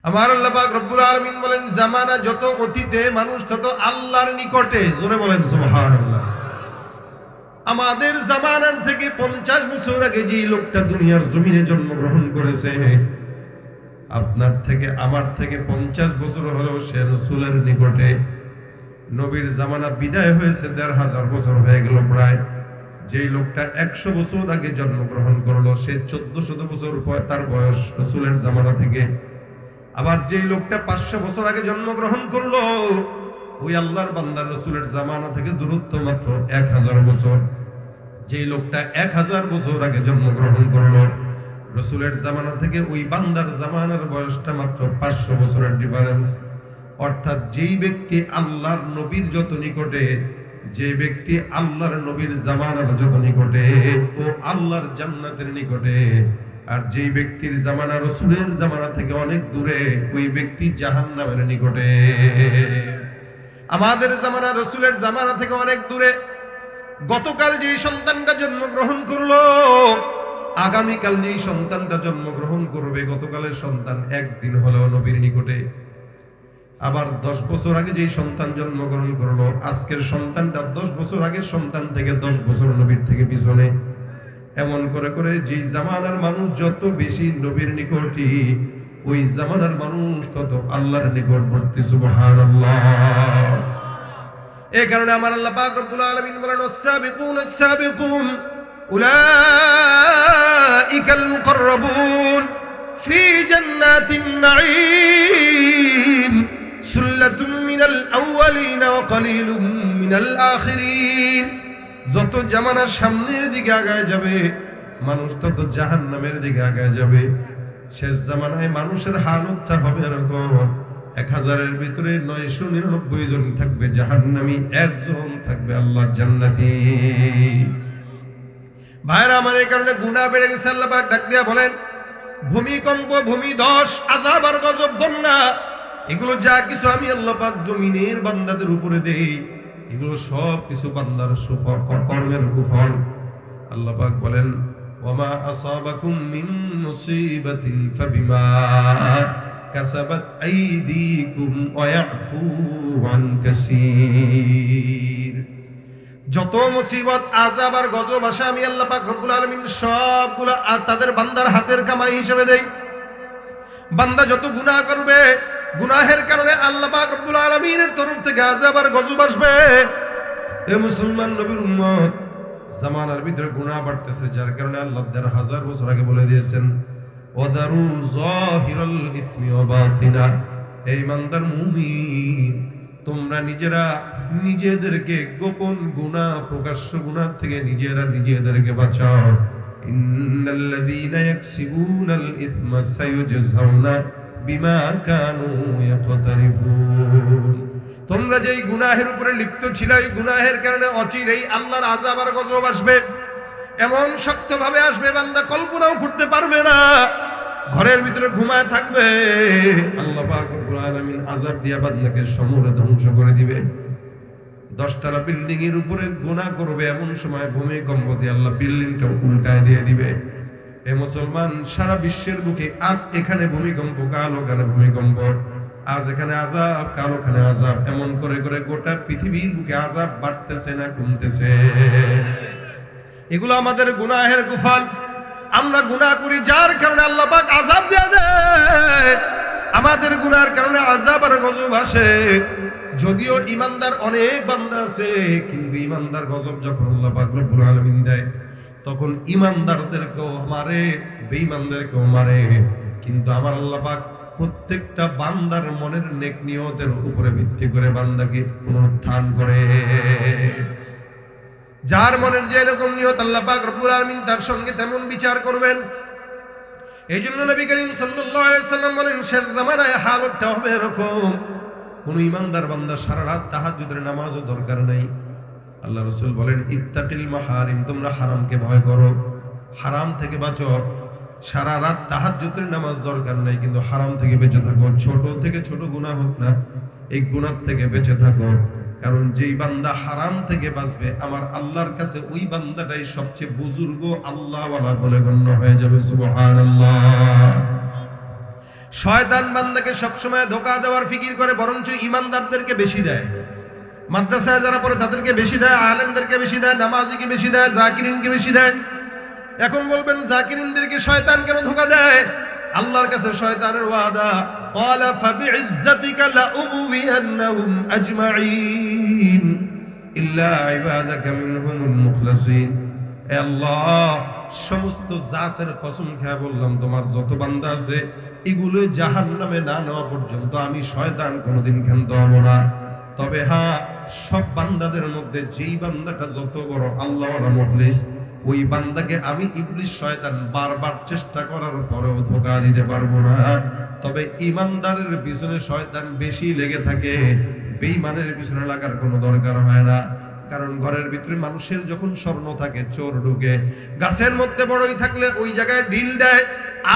আমার আল্লাহ পাক রব্বুল আলামিন বলেন, জামানা যত অতীতে মানুষ তত আল্লাহর নিকটে। জোরে বলেন সুবহানাল্লাহ। আমাদের জামানার থেকে 50 বছর আগে যে লোকটা দুনিয়ার জমিনে জন্মগ্রহণ করেছে, আপনার থেকে আমার থেকে 50 বছর হলেও সে রাসূলের নিকটে। নবীর জামানা বিদায় হয়েছে 1500 বছর হয়ে গেল প্রায়। যেই লোকটা 100 বছর আগে জন্মগ্রহণ করলো সে 1400 বছর তার বয়স রাসূলের জামানা থেকে। আবার যেই লোকটা 500 বছর আগে জন্মগ্রহণ করলো ওই আল্লাহর বান্দার রাসূলের জামানা থেকে দূরত্ব মাত্র 1000 বছর। যেই লোকটা 1000 বছর আগে জন্মগ্রহণ করলো রাসূলের জামানা থেকে ওই বান্দার জামানার বয়সটা মাত্র 500 বছরের ডিফারেন্স। অর্থাৎ যেই ব্যক্তি আল্লাহর নবীর যত নিকটে, যে ব্যক্তি আল্লাহর নবীর জামানার যত নিকটে ও আল্লাহর জান্নাতের নিকটে, আর যেই ব্যক্তির জামানা রাসূলের জামানা থেকে অনেক দূরে ওই ব্যক্তি জাহান্নামের নিকটে। আমাদের জামানা রাসূলের জামানা থেকে অনেক দূরে। গতকাল যেই সন্তানটা জন্মগ্রহণ করলো, আগামীকাল যেই সন্তানটা জন্মগ্রহণ করবে, গতকালের সন্তান একদিন হলেও নবীর নিকটে। আবার 10 বছর আগে যেই সন্তান জন্মগ্রহণ করলো, আজকের সন্তানটা 10 বছর আগের সন্তান থেকে 10 বছর নবীর থেকে পিছনে। এমন করে করে যেই জামানার মানুষ যত বেশি নবীর নিকটই, ওই জামানার মানুষ তত আল্লাহর নিকটবর্তী। সুবহানাল্লাহ। এই কারণে আমার আল্লাহ পাক রব্বুল আলামিন বলেন, ওয়াস-সাবিকুন আস-সাবিকুন উলাইকাল মুকাররাবুন ফি জান্নাতিন নাঈম সুল্লাতুম মিনাল আউয়ালিন ওয়া কালিলুম মিনাল আখিরিন। যত জামানার সামনের দিকে আগায় যাবে মানুষ তত জাহান্নামের দিকে আগায় যাবে। শেষ জামানায় মানুষের হালতটা হবে এরকম, 1000-এর ভিতরে 999 জন থাকবে জাহান্নামী, একজন থাকবে আল্লাহর জান্নাতি। ভাইরা আমার, এই কারণে গুনাহ বেড়ে গেছে। আল্লাহ পাক ডাক দিয়া বলেন, ভূমিকম্প, ভূমিধস, আযাব আর গজব, বন্যা, এগুলো যা কিছু আমি আল্লাহ পাক জমিনের বান্দাদের উপরে দেই, এগুলো সব কিছু বান্দার সুফল, কর্মের কুফল। আল্লাহ পাক বলেন, ওয়ামা আসাবাকুম মিন মুসিবাতিন ফাবিমা কাসাবাত আইদিকুম ওয়া ইয়াফু আন কাসীর। যত মুসিবত, আযাব আর গজব আসে আমি আল্লাহ পাক রব্বুল আলামিন সবগুলো তাদের বান্দার হাতের কামাই হিসেবে দেই। বান্দা যত গুনাহ করবে, গুনাহের কারণে আল্লাহ পাক রব্বুল আলামিনের তরফ থেকে আযাব আর গজব আসবে। এ মুসলমান নবীর উম্মত, জামানার ভিতরে গুনাহ বাড়তেছে, যার কারণে আল্লাহ 1000 বছর আগে বলে দিয়েছেন, ওয়াদারু যাহিরাল ইসমি ওয়া বাতিনা। এই ইমানদার মুমিন, তোমরা নিজেরা নিজেদেরকে গোপন গুনাহ, প্রকাশ্য গুনাহ থেকে নিজেরা নিজেদেরকে বাঁচাও। ইন্নাল্লাযীনা ইয়াকসিবুনাল ইসমা সায়ুজজাউনা বিমা কানু ইয়াকতারিফুন। তোমরা যেই গুনাহের উপরে লিপ্ত ছিলে, ওই গুনাহের কারণে অচিরেই আল্লাহর আযাব আর গজব আসবে। এমন শক্তভাবে আসবে বান্দা কল্পনাও করতে পারবে না। ঘরের ভিতরে ঘুমায় থাকবে, আল্লাহ পাক রব্বুল আলামিন আযাব দিয়া বান্দাকে সমূলে ধ্বংস করে দিবে। 10 তলা বিল্ডিং এর উপরে গুনাহ করবে, এমন সময় ভূমিকম্প দিয়ে আল্লাহ বিল্ডিংটা উল্টায় দিয়ে দিবে। এ মুসলমান, সারা বিশ্বের বুকে আজ এখানে ভূমিকম্প, কাল ওখানে ভূমিকম্প, আজ এখানে আযাব, কাল ওখানে আযাব, এমন করে করে গোটা পৃথিবীর বুকে আযাব বাড়তেছে না কমতেছে। এগুলো আমাদের গুনাহের কুফল। আমরা গুনাহ করি, যার কারণে আল্লাহ পাক আযাব দিয়ে দেয়। আমাদের গুনাহের কারণে আযাব আর গজব আসে। যদিও ইমানদার অনেক বান্দা আছে, কিন্তু ইমানদার গজব যখন আল্লাহ পাক রব্বুল আলামিন দেয়, তখন ইমানদারদেরকেও মারে, বেঈমানদেরকেও মারে। কিন্তু আমার আল্লাহ পাক প্রত্যেকটা বান্দার মনের নেক নিয়তের উপরে ভিত্তি করে বান্দাকে পুনরুত্থান করে। যার মনের যে এরকম নিয়ত, আল্লাহ পাক রব্বুল আলামিন তার সঙ্গে তেমন বিচার করবেন। এই জন্য নবী করিম সাল্লাল্লাহু আলাইহি সাল্লাম বলেন, শেষ জামানায় হালতটা হবে এরকম, কোন ইমানদার বান্দা সারা রাত তাহাজ্জুদের নামাজও দরকার নাই। আল্লাহ রাসূল বলেন, ইত্তাকিল মাহারিম, তোমরা হারামকে ভয় করো, হারাম থেকে বাঁচো। সারা রাত তাহাজ্জুদের নামাজ দরকার নাই, কিন্তু হারাম থেকে বেঁচে থাকো। ছোট থেকে ছোট গুনাহ হোক না, এই গুনাহ থেকে বেঁচে থাকো। কারণ যেই বান্দা হারাম থেকে বাঁচবে, আমার আল্লাহর কাছে ওই বান্দাটাই সবচেয়ে বুজুর্গ আল্লাহওয়ালা বলে গণ্য হয়ে যাবে। সুবহানাল্লাহ। শয়তান বান্দাকে সবসময় ধোঁকা দেওয়ার ফিকির করে, বরঞ্চ ইমানদারদেরকে বেশি দেয়। মাদ্রাসায় যারা পড়ে তাদেরকে বেশি দেয়, আলেমদেরকে বেশি দেয়, নামাজিকে বেশি দেয়, জাকিরিনকে বেশি দেয়। এখন বলবেন জাকিরিনদেরকে শয়তান কেন ধোঁকা দেয়? আল্লাহর কাছে শয়তানের ওয়াদা, ক্বালা ফাবিইজ্জাতিকা লাউগওয়িয়ান্নাহুম আজমাইন ইল্লা ইবাদাকা মিনহুমুল মুখলাসিন। হে আল্লাহ, সমস্ত জাতের কসম খেয়ে বললাম, তোমার যত বান্দা আছে এগুলো জাহান্নামে না নেওয়া পর্যন্ত আমি শয়তান কোনোদিন ক্ষান্ত হব না। তবে হ্যাঁ, সব বান্দাদের মধ্যে যেই বান্দাটা যত বড় আল্লাহওয়ালা মুখলিস, ওই বান্দাকে আমি ইবলিস শয়তান বারবার চেষ্টা করার পরেও ধোঁকা দিতে পারবো না। তবে ইমানদারের পিছনে শয়তান বেশি লেগে থাকে, বেঈমানের পিছনে লাগার কোনো দরকার হয় না। কারণ ঘরের ভিতরে মানুষের যখন স্বর্ণ থাকে চোর ঢুকে, গাছের মধ্যে বড়ই থাকলে ওই জায়গায় ঢিল দেয়,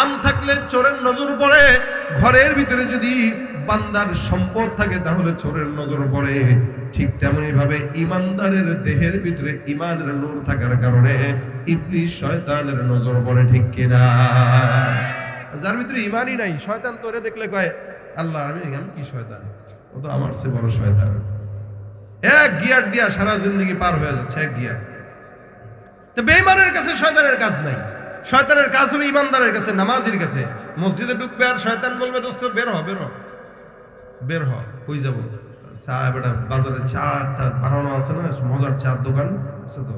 আম থাকলে চোরের নজর পড়ে। ঘরের ভিতরে যদি বান্দার সম্পদ থাকে তাহলে চোরের নজর পড়ে। ঠিক তেমনি ভাবে ইমানদারের দেহের ভিতরে ইমানের নূর থাকার কারণে ইবলিস শয়তানের নজর পড়ে, ঠিক কিনা? যার ভিতরে ইমানই নাই, শয়তান তোরে দেখলে কয় আল্লাহ আমি কি শয়তান, ও তো আমার চেয়ে বড় শয়তান। এক গিয়ার দিয়া সারা জিন্দগি পার হয়ে যাচ্ছে, এক গিয়ার। তো বেঈমানের কাছে শয়তানের কাজ নাই, শয়তানের কাজ হলো ইমানদারের কাছে, নামাজির কাছে। মসজিদে ঢুকবে আর শয়তান বলবে দোস্ত বের হ, বের হ, বের হ, কই যাবো? চা বেটা বাজারে চাটা বানানো আছে না, মজার চার দোকান আছে তো,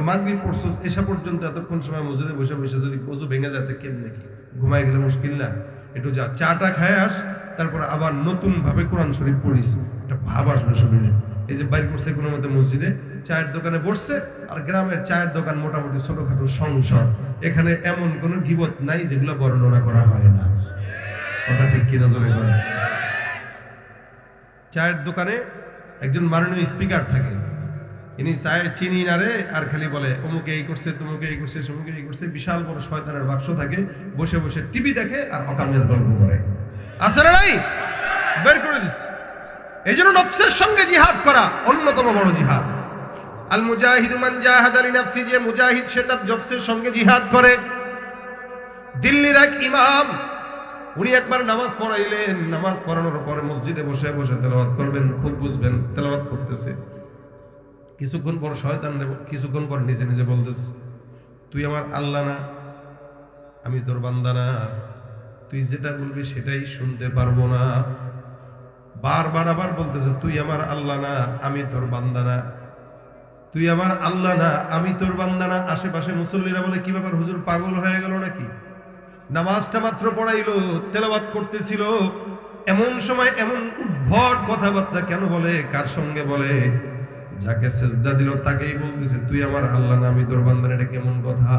মাগরিব পড়ছো এসা পর্যন্ত এতক্ষণ সময় মসজিদে বসে বসে যদি ওযু ভেঙে যায় তো কেমনে কি? ঘুমাই গেলে মুশকিল না? একটু যা চাটা খায় আস, তারপর আবার নতুন ভাবে কোরআন শরীফ পড়িস, একটা ভাব আসবে শরীরে। এই যে বাইর করছে কোনো মতে মসজিদে চায়ের দোকানে বসছে, আর গ্রামের চায়ের দোকান মোটামুটি ছোটখাটো সংসার, এখানে এমন কোনো গীবত নাই যেগুলো বর্ণনা করা হয় না। কথা ঠিক কিনা জোরে বলেন? চায়ের দোকানে একজন মাননীয় স্পিকার থাকে, ইনি চায়ের চিনি নারে আর খালি বলে অমুকে এই করছে, তমুকে এই করছে, সমুকে এই করছে। বিশাল বড় শয়তানের বাক্স থাকে, বসে বসে টিভি দেখে আর অকামের গল্প করে। আছে না নাই? বের করে দিস। এই জন্য নফসের সঙ্গে জিহাদ করা অন্যতম বড় জিহাদ। আল মুজাহিদু মান জাহাদা লিনাফসি, যে মুজাহিদ সে তার নফসের সঙ্গে জিহাদ করে। দিল্লির এক ইমাম, উনি একবার নামাজ পড়াইলেন, নামাজ পড়ানোর পরে মসজিদে বসে বসে তেলাওয়াত করবেন, খুব বুঝবেন তেলাওয়াত করতেছে। কিছুক্ষণ পর শয়তান কিছুক্ষণ পর নিজে নিজে বলতেছে, তুই আমার আল্লাহ না, আমি তোর বান্দা না, তুই যেটা বলবি সেটাই শুনতে পারবো না। বারবার আবার বলতেছে, তুই আমার আল্লাহ না, আমি তোর বান্দা না, তুই আমার আল্লাহ না, আমি তোর বান্দা না। আশেপাশে মুসল্লিরা বলে, কি ব্যাপার হুজুর, পাগল হয়ে গেল নাকি? নামাজটা মাত্র পড়াইলো, তেলাওয়াত করতেছিল, এমন সময় এমন উদ্ভট কথাবার্তা কেন বলে? কার সঙ্গে বলে? যাকে সেজদা দিল তাকেই বলতেছে, তুই আমার আল্লাহ না, আমি তোর বান্দা না। এটা কেমন কথা?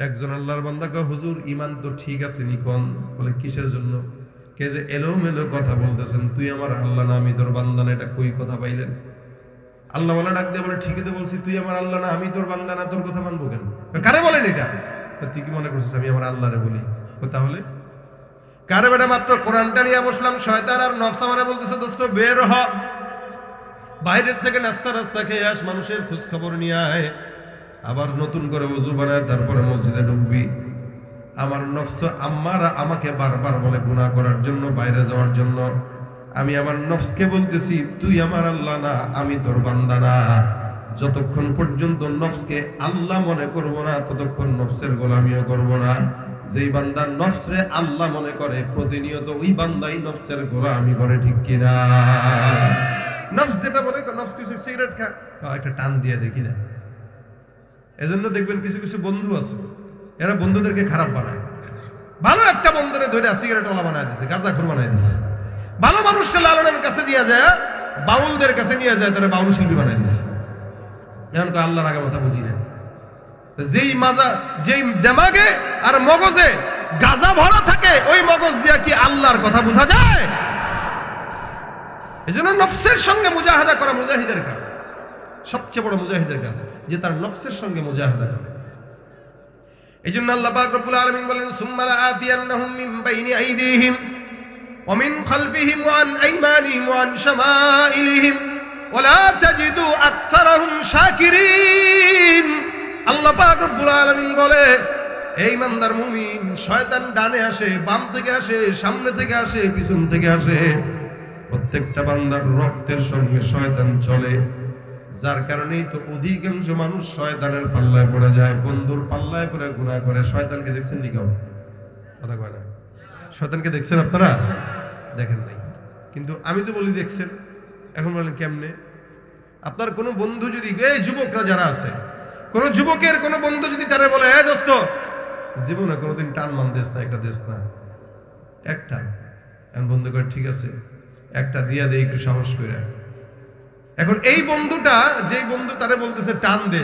একজন আল্লাহর বান্দা কয়, হুজুর ইমান তো ঠিক আছে নিকন। বলে কিসের জন্য? কে যে এলোমেলো কথা বলতেছেন, তুই আমার আল্লাহ না, আমি তোর বান্দা না, এটা কই কথা পাইলেন? আল্লাহ ওয়ালা ডাক দিয়ে বলে, ঠিকই তো বলছি, তুই আমার আল্লাহ না, আমি তোর বান্দা না, তোর কথা মানবো কেন? কারে বলেন এটা? তুই কি মনে করছিস আমি আমার আল্লাহরে বলি? তাহলে কারে বেটা, মাত্র কোরআনটা নিয়ে বসলাম, শয়তান আর নফস আমারে বলতেছে, দোস্ত বের হ, বাইরের থেকে নাস্তা রাস্তা খেয়ে আস, মানুষের খোঁজ খবর নিয়ে আয়, আবার নতুন করে ওযু বানায় তারপরে মসজিদে ঢুকবি। আমার নফস আম্মারা আমাকে বারবার বলে গুনাহ করার জন্য, বাইরে যাওয়ার জন্য। আমি আমার নফসকে বলতেছি, তুই আমার আল্লাহ না, আমি তোর বান্দা না। যতক্ষণ পর্যন্ত নফসকে আল্লাহ মনে করব না, ততক্ষণ নফসের গোলামিও করব না। যেই বান্দা নফসরে আল্লাহ মনে করে প্রতিনিয়ত, ওই বান্দাই নফসের গোলামি করে, ঠিক কিনা? নফস যেটা বলে, নফস কিছু সিগারেট খা, একটা টান দিয়ে দেখি না। এজন্য দেখবেন কিছু কিছু বন্ধু আছে, এরা বন্ধুদেরকে খারাপ বানায়। ভালো একটা বন্ধুরে ধরে সিগারেট ওলা বানায় দিছে, গাঁজাখোর বানায় দিছে। ভালো মানুষটা লালনের কাছে দিয়ে যায়, বাউলদের কাছে নিয়ে যায়, তারা বাউল শিল্পী বানায় দিছে। এখন আল্লাহর আগে মাথা বুঝি না। যেই মাজা, যেই দেমাগে আর মগজে গাঁজা ভরা থাকে, ওই মগজ দিয়া কি আল্লাহর কথা বোঝা যায়? এই জন্য নফসের সঙ্গে মুজাহাদা করা মুজাহিদের কাজ, সবচেয়ে বড় মুজাহিদের কাজ, যে তার নফসের সঙ্গে মুজাহাদা করে। এই জন্য আল্লাহ পাক রব্বুল আলামিন বলেন, সুম্মা লাআতিয়ান্নাহুম মিন বাইনি আইদিহিম ওয়া মিন খালফিহিম ওয়া আন আইমানিহিম ওয়া আন শামাইলিহিম ওয়া লা তাজিদু আকসারাহুম শাকিরিন। আল্লাহ পাক রব্বুল আলামিন বলে, এই ইমানদার মুমিন, শয়তান ডানে আসে, বাম থেকে আসে, সামনে থেকে আসে, পিছন থেকে আসে, প্রত্যেকটা বান্দার রক্তের সঙ্গে শয়তান চলে। যার কারণেই তো অধিকাংশ মানুষ শয়তানের পাল্লায় পড়ে যায়, বন্ধুর পাল্লায় পড়ে গুনাহ করে। শয়তানকে দেখছেন নি কেউ? কথা কয় না। শয়তানকে দেখছেন আপনারা? দেখেন নাই, কিন্তু আমি তো বলি দেখছেন। এখন বলেন কেমনে? আপনার কোনো বন্ধু যদি, এই যুবকরা যারা আছে, কোন যুবকের কোন বন্ধু যদি তারা বলে, হ্যাঁ দোস্ত, জীবনে কোনোদিন টান মান দেশ না, একটা দেশ না, একটা, এখন বন্ধু করে ঠিক আছে একটা দিয়া দে একটু সাহস করে। এখন এই বন্ধুটা, যেই বন্ধু তারে বলতেছে টান দে,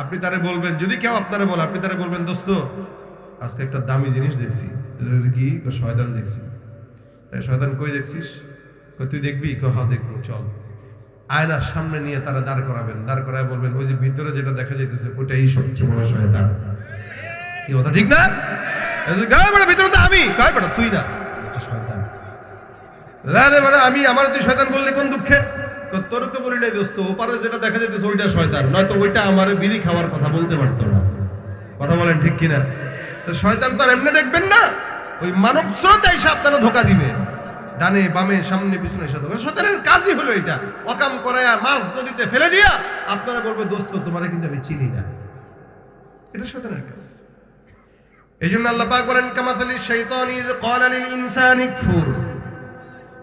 আপনি তারে বলবেন, যদি কেউ আপনারে বলে, আপনি তারে বলবেন, দোস্ত আজকে একটা দামি জিনিস দেখছি। কি? শয়তান দেখছি। শয়তান কই দেখছিস? তুই দেখবি? হ্যাঁ দেখবো, চল। আয়নার সামনে নিয়ে তারা দাঁড় করাবেন, দাঁড় করায় বলবেন, ওই যে ভিতরে যেটা দেখা যাইতেছে ওটাই সবচেয়ে বড় শয়তান। কি কথা ঠিক না? ভিতরে তো আমি, কয় বেটা তুই না, শয়তান। আমি, আমার তুই শয়তান বললি কোন দুঃখে? তোর তো বলি নাই দোস্ত, ওপারে যেটা দেখা যাইতেছে ওইটা শয়তান, নয়তো ওইটা আমার বিড়ি খাওয়ার কথা বলতে পারতো না। কথা বলেন ঠিক কিনা? তো শয়তান তো আর এমনি দেখবেন না, ওই মানব স্রোত এসে আপনারা ধোকা দিবে, ডানে বামে সামনে পিছনে এসে ধোকা। শয়তানের কাজই হলো এটা, অকাম করায়া মাছ নদীতে ফেলে দিয়া আপনারা বলবে, দোস্ত তোমারে কিন্তু আমি চিনি না। এটা শয়তানের কাজ। এইজন্য আল্লাহ পাক বলেন, কামাসালি শাইতানি ইয ক্বালা লিল ইনসানি কফুর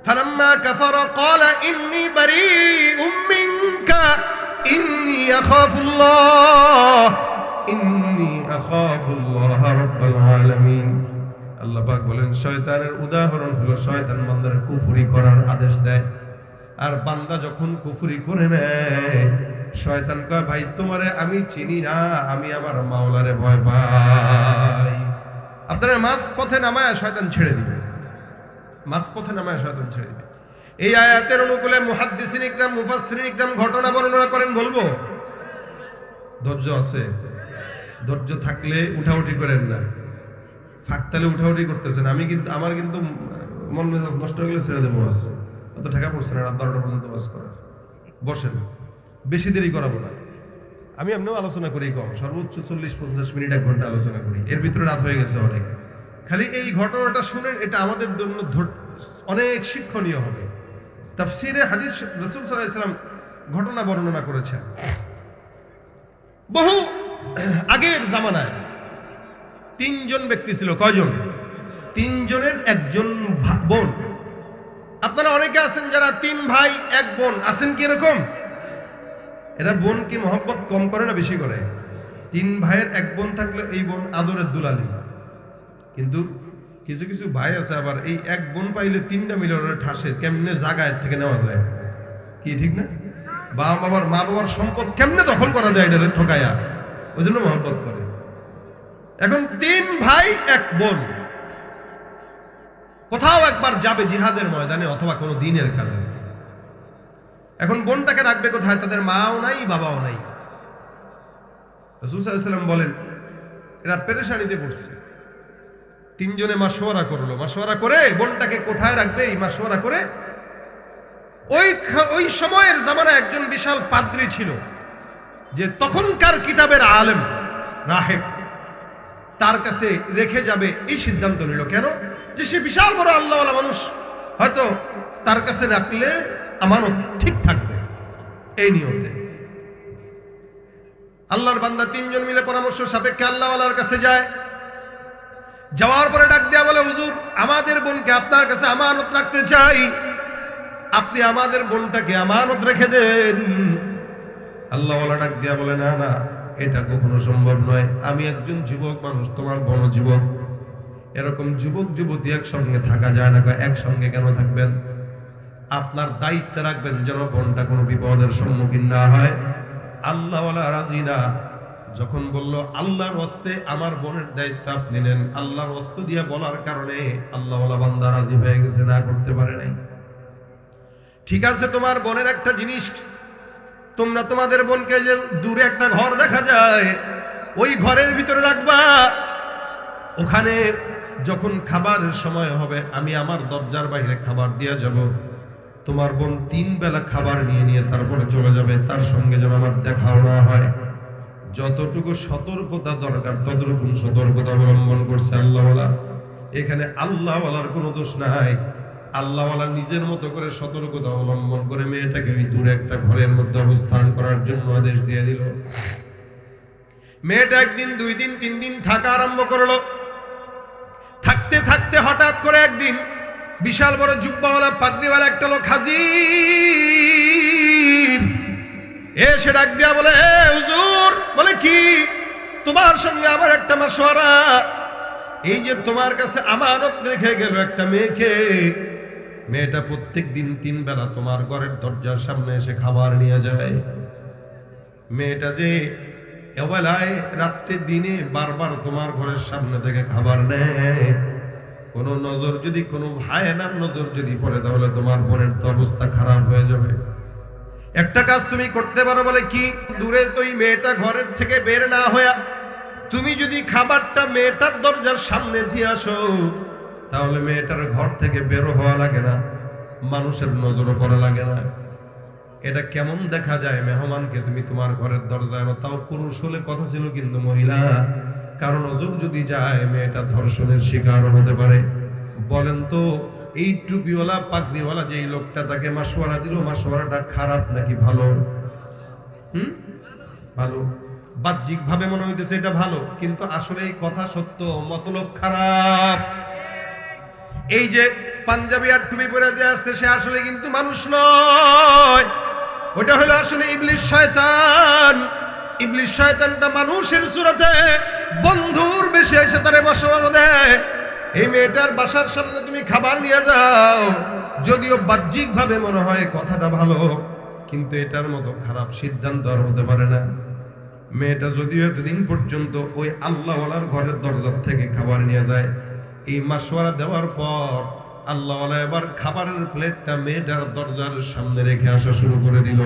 ফালাম্মা কাফারা ক্বালা ইন্নী বারীউম মিনকা ইন্নী আখাফুল্লাহ রাব্বাল আলামিন। আল্লাহ পাক বলেন, শয়তানের উদাহরণ হলো, শয়তান বান্দার কুফরি করার আদেশ দেয়, আর বান্দা যখন কুফরি করে নেয়, শয়তান কয়, ভাই তোমারে আমি চিনি না, আমি আমার মাওলারে ভয় পাই। আপনারা মাঝ পথে নামায় শয়তান ছেড়ে দিবে, মাঝ পথে নামায় শয়তান ছেড়ে দিবে। এই আয়াতের অনুকূলে মুহাদ্দিসিন ইকরাম, মুফাসসিরিন ইকরাম ঘটনা বর্ণনা করেন। বলবো? ধৈর্য আছে? ধৈর্য থাকলে উঠাউঠি করেন না, ফাঁকতালে উঠাউঠি করতেছেন। আমি কিন্তু, আমার কিন্তু মন মেজাজ নষ্ট হয়ে গেলে ছেড়ে দেবো, বাস। অত ঠেকা পড়ছে না রাত 12টা পর্যন্ত বাস করার। বসেন, বেশি দেরি করাবো না। আমি এমনিও আলোচনা করি কম, সর্বোচ্চ 40-50 মিনিট, 1 ঘন্টা আলোচনা করি, এর ভিতরে রাত হয়ে গেছে অনেক। খালি এই ঘটনাটা শুনেন, এটা আমাদের জন্য অনেক শিক্ষণীয় হবে। তাফসীরে হাদিস রাসূল সাল্লাল্লাহু আলাইহি ওয়াসাল্লাম ঘটনা বর্ণনা করেছেন। বহু আগের জামানায় 3 জন ব্যক্তি ছিল। কয়জন? 3 জনের একজন বোন। আপনারা অনেকে আছেন যারা 3 ভাই 1 বোন আছেন, কি এরকম? এরা বোন কি মহব্বত কম করে না বেশি করে? 3 ভাইয়ের 1 বোন থাকলে এই বোন আদরের দুলালি। কিন্তু কিছু কিছু ভাই আছে আবার, এই 1 বোন পাইলে 3টা মিলে ওরা ঠাসে, কেমনে জায়গায় থেকে নেওয়া যায়, কি ঠিক না? মা বাবার সম্পদ কেমনে দখল করা যায়, এটা ঠকায়া, ওই জন্য মহব্বত করে। এখন 3 ভাই 1 বোন কোথাও একবার যাবে জিহাদের ময়দানে অথবা কোনো দিনের কাজে। এখন বোনটাকে রাখবে কোথায়? তাদের মাও নাই, বাবাও নাই। রাসূল সাল্লাল্লাহু আলাইহি ওয়াসাল্লাম বলেন, এরা পেরেশানিতে পড়ছে। 3 জনে মাশওয়ারা করলো, মাশওয়ারা করে বোনটাকে কোথায় রাখবে, এই মাশওয়ারা করে ওই সময়ের জামানায় একজন বিশাল পাদ্রী ছিল, যে তখনকার কিতাবের আলেম, রাহেব, তার কাছে রেখে যাবে এই সিদ্ধান্ত নিল। কেন? যে সে বিশাল বড় আল্লাহওয়ালা মানুষ, হয়তো তার কাছে রাখলে আমানত ঠিক থাকবে, এই নিয়তে। আল্লাহর বান্দা 3 জন মিলে পরামর্শ সাপেক্ষে আল্লাহওয়ালার কাছে যায়। যাওয়ার পরে ডাক দেয়া বলে, হুজুর আমাদের বোনকে আপনার কাছে আমানত রাখতে চাই, আপনি আমাদের বোনটাকে আমানত রেখে দেন। আল্লাহওয়ালা ডাক দেয়া বলে, না না, এটা কখনো সম্ভব নয়। আমি একজন যুবক মানুষ, তোমার বড় যুবক, এরকম যুবক যুবতী একসঙ্গে থাকা যায় না। একসঙ্গে কেন থাকবেন? আপনার দায়িত্বে রাখবেন যেন বোনটা কোনো বিপদের সম্মুখীন না হয়। আল্লাহওয়ালা রাজি না। যখন বলল আল্লাহর ওয়াস্তে আমার বোনের দায়িত্ব আপনি নেন, আল্লাহর ওয়াস্তে দিয়ে বলার কারণে আল্লাহওয়ালা বান্দা রাজি হয়ে গেছে, না করতে পারে নাই। ঠিক আছে, তোমার বোনের একটা জিনিস, তোমরা তোমাদের বোনকে যে দূরে একটা ঘর দেখা যায়, ওই ঘরের ভিতরে রাখবা। ওখানে যখন খাবারের সময় হবে, আমি আমার দরজার বাইরে খাবার দিয়ে যাব। তোমার বোন 3 বেলা খাবার নিয়ে নিয়ে তারপরে চলে যাবে, তার সঙ্গে যেন আমার দেখাও না হয়। যতটুকু সতর্কতা দরকার ততটুকু সতর্কতা অবলম্বন করছে আল্লাহওয়ালা। এখানে আল্লাহওয়ালার কোনো দোষ নাই। আল্লাহওয়ালা নিজের মতো করে সতর্কতা অবলম্বন করে মেয়েটাকে ওই দূরে একটা ঘরের মধ্যে অবস্থান করার জন্য আদেশ দিয়ে দিল। মেয়েটা একদিন, 2 দিন, 3 দিন থাকা আরম্ভ করলো। থাকতে থাকতে হঠাৎ করে একদিন বিশাল বড় জুব্বাওয়ালা পাগড়িওয়ালা একটা লোক হাজির, এসে ডাক দিয়া বলে, হে হুজুর। বলে, কি? তোমার সঙ্গে আমার একটা মাশওয়ারা। এই যে তোমার কাছে আমানত রেখে গেল একটা মেয়েকে, মেয়েটা প্রত্যেক দিন 3 বেলা তোমার ঘরের দরজার সামনে এসে খাবার নিয়ে যায়। মেয়েটা যে এবেলায় রাত্রে দিনে বারবার তোমার ঘরের সামনে থেকে খাবার নেয়, কোনো নজর যদি, কোনো ভাইয়ের নজর যদি পড়ে, তাহলে তোমার বোনের তো অবস্থা খারাপ হয়ে যাবে। একটা কাজ তুমি করতে পারো। বলে, কি? দূরে ওই মেয়েটা ঘরের থেকে বের না হইয়া তুমি যদি খাবারটা মেয়েটার দরজার সামনে দিয়ে আসো, তাহলে মেয়েটার ঘর থেকে বের হওয়া লাগে না, মানুষের নজরও পড়া লাগে না। এটা কেমন দেখা যায়? মেহমানকে তুমি তোমার ঘরের দরজায় আনো, তাও পুরুষ হলে কথা ছিল, কিন্তু মহিলা, কারণ নজর যদি যায় মেয়েটা ধর্ষণের শিকার হতে পারে। বলেন তো, এই টুপিওয়ালা পাগড়িওয়ালা যে লোকটা তাকে মাশওয়ারা দিল, মাশওয়ারাটা খারাপ নাকি ভালো? ভালো। বাহ্যিক ভাবে মনে হইতেছে এটা ভালো, কিন্তু আসলে এই কথা সত্য, মতলব খারাপ। এই যে পাঞ্জাবি আর টুপি পরে যে আসছে, সে আসলে কিন্তু মানুষ নয়, ওটা হলো আসলে ইবলিশ শয়তান। ইবলিশ শয়তানটা মানুষের সুরতে বন্ধুর বেশে এসে তারে মাশওয়ারা দেয়, এই মেয়েটার বাসার সামনে তুমি খাবার নিয়ে যাও। যদিও বাহ্যিক ভাবে মনে হয় কথাটা ভালো, কিন্তু এটার মতো খারাপ সিদ্ধান্ত আর হতে পারে না। মেয়েটা যদিও এতদিন পর্যন্ত ওই আল্লাহওয়ালার ঘরের দরজা থেকে খাবার নিয়ে যায়, এই মাশওয়ারা দেওয়ার পর আল্লাহওয়ালা এবার খাবারের প্লেটটা মেয়েটার দরজার সামনে রেখে আসা শুরু করে দিল।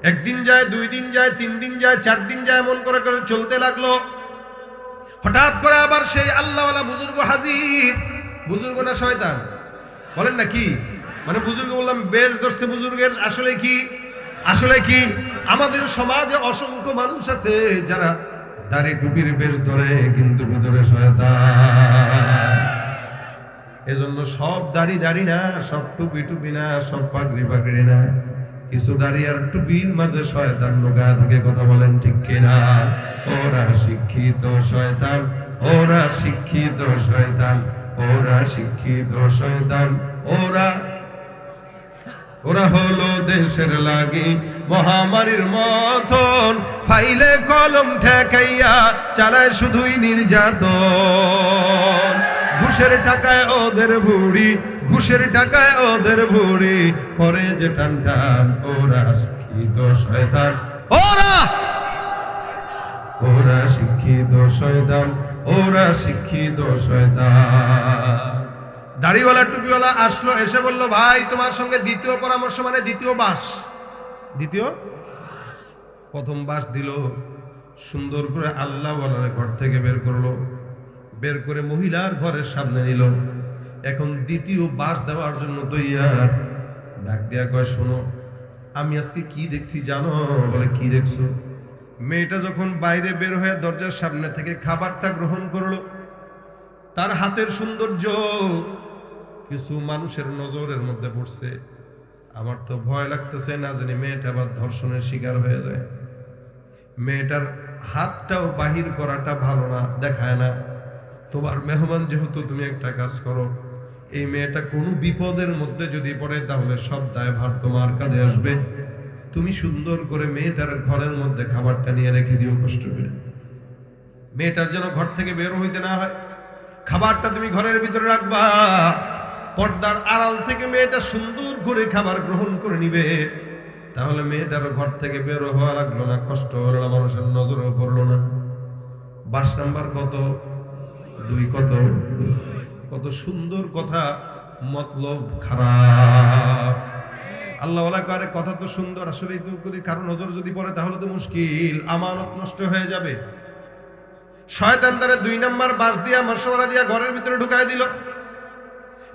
1 দিন যায়, 2 দিন যায়, 3 দিন যায়, 4 দিন যায়, এমন করে করে চলতে লাগলো। হঠাৎ করে আবার সেই আল্লাহওয়ালা বুজুর্গ হাজির। বুজুর্গ না শয়তান? বলেন না কি? মানে বুজুর্গ বললাম, বেশ ধরছে বুজুর্গের। আসলে কি? আসলে কি? আমাদের সমাজে অসংখ্য মানুষ আছে যারা দাড়ি টুপির বেশ ধরে, কিন্তু ভিতরে শয়তান। এজন্য সব দাড়ি দাড়ি না, সব টুপি টুপি না, সব পাগড়ি পাগড়ি না, কিছু দাড়ি আর টুপির মাঝে শয়তান লুকা থাকে। কথা বলেন ঠিক কিনা? ওরা শিক্ষিত শয়তান, ওরা শিক্ষিত শয়তান, ওরা শিক্ষিত শয়তান, ওরা হলো দেশের লাগি মহামারীর মতন, ফাইলে কলম ঠেকাইয়া চালায় শুধুই নির্যাতন। ঘুষের টাকায় ওদের বুড়ি, ঘুষের টাকায় ওদের বুড়ি, করে যে টান টান। ওরা শিক্ষিত শয়তান, ওরা শিক্ষিত শয়তান, ওরা শিক্ষিত শয়তান। দাড়িওয়ালা টুপিওয়ালা আসলো, এসে বলল, ভাই তোমার সঙ্গে দ্বিতীয় পরামর্শ, মানে দ্বিতীয় বাস। দ্বিতীয়, প্রথম বাস দিল, সুন্দর করে আল্লাহওয়ালার ঘর থেকে বের করলো, বের করে মহিলার ঘরের সামনে নিল। এখন দ্বিতীয় বাস দেওয়ার জন্য তৈয়ার। ডাক দিয়া কয়, শোনো, আমি আজকে কি দেখছি জানো? বলে, কি দেখছো? মেয়েটা যখন বাইরে বের হয়ে দরজার সামনে থেকে খাবারটা গ্রহণ করলো, তার হাতের সৌন্দর্য কিছু মানুষের নজরের মধ্যে পড়ছে। আমার তো ভয় লাগতেছে, না জানি মেয়েটা আবার ধর্ষণের শিকার হয়ে যায়। মেয়েটার হাতটাও বাহির করাটা ভালো না, দেখায় না। তোমার মেহমান যেহেতু, তুমি একটা কাজ করো, এই মেয়েটা কোনো বিপদের মধ্যে যদি পড়ে, তাহলে সব দায়ভার তোমার কাঁধে আসবে। তুমি সুন্দর করে মেয়েটার ঘরের মধ্যে খাবারটা নিয়ে রেখে দিও, কষ্ট করে। মেয়েটার যেন ঘর থেকে বের হইতে না হয়। খাবারটা তুমি ঘরের ভিতরে রাখবা, পর্দার আড়াল থেকে মেয়েটা সুন্দর করে খাবার গ্রহণ করে নিবে। তাহলে মেয়েটারও ঘর থেকে বের হওয়া লাগলো না, কষ্ট হলো না, মানুষের নজরেও পড়লো না। বাস নাম্বার কত? 2। কত সুন্দর কথা, মতলব খারাপ। আল্লাহওয়ালা করে কথা তো সুন্দর, আসলেই তো করি, কারো নজর যদি পড়ে তাহলে তো মুশকিল, আমানত নষ্ট হয়ে যাবে। শয়তান তারে 2 নাম্বার বাস দিয়া মাশওয়ারা দিয়া ঘরের ভিতরে ঢুকায় দিল।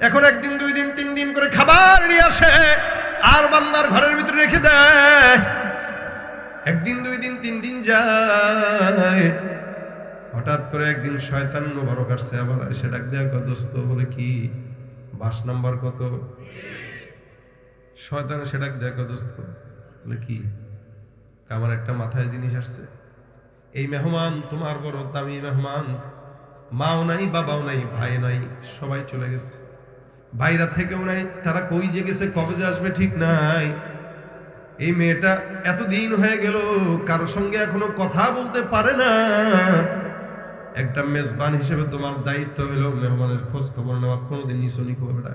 এখন 1 দিন, 2 দিন, 3 দিন করে খাবার নিয়ে আসে, আর বান্দার ঘরের ভিতরে রেখে দেয়। একদিন 2 দিন 3 দিন যায়, হঠাৎ করে একদিন শয়তান মোবারক আসছে, আবার এসে ডাক দেয়া কয় দোস্ত, বলে কি বাস নাম্বার কত? শয়তান এসে ডাক দেয়া কয় দোস্ত, বলে কি? আমার একটা মাথায় জিনিস আসছে, এই মেহমান তোমার বড় দামি মেহমান, মাও নাই, বাবাও নাই, ভাই নাই, সবাই চলে গেছে, ভাইরা থেকেও নাই, তারা কই যে গেছে, কবে যে আসবে ঠিক নাই। এই মেয়েটা এতদিন হয়ে গেল কারোর সঙ্গে এখনো কথা বলতে পারে না। একটা মেজবান হিসেবে তোমার দায়িত্ব হলো মেহমানের খোঁজ খবর নেওয়া। কোনোদিন নিশনি খবর, বেটা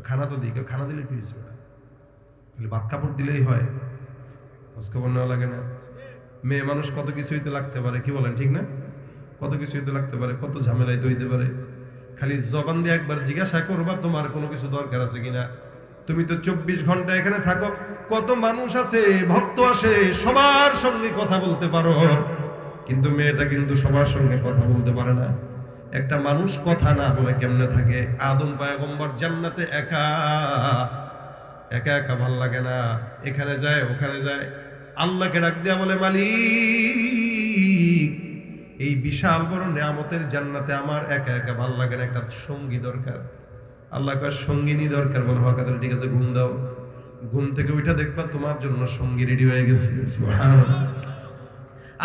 খানা তো দিই, খানা দিলে কি হয়েছে, বেটা খালি ভাত কাপড় দিলেই হয়, খোঁজ খবর নেওয়া লাগে না? মেয়ে মানুষ কত কিছু হইতে লাগতে পারে, কি বলেন ঠিক না? কত কিছু হইতে লাগতে পারে, কত ঝামেলায় তো হইতে পারে। খালি জবান দিয়ে একবার জিজ্ঞাসা করবা তোমার কোনো কিছু দরকার আছে কিনা। তুমি তো 24 ঘন্টা এখানে থাকো, কত মানুষ আছে, ভক্ত আসে, সবার সঙ্গে কথা বলতে পারো, কিন্তু মেয়েটা কিন্তু সবার সঙ্গে কথা বলতে পারে না। একটা মানুষ কথা না বলে কেমনে থাকে? আদম পয়গম্বর জান্নাতে একা একা একা ভাল লাগে না, এখানে যায় ওখানে যায়, আল্লাহকে ডাক দেয়া বলে মালিক এই বিশাল বড় নিয়ামতের জান্নাতে আমার একা একা ভাল লাগে না, একটা সঙ্গী দরকার। আল্লাহ কয় সঙ্গিনী দরকার, বলে হকাদের ঠিক আছে, ঘুম দাও। ঘুম থেকে উঠা দেখবা তোমার জন্য সঙ্গী রেডি হয়ে গেছে। সুবহানাল্লাহ।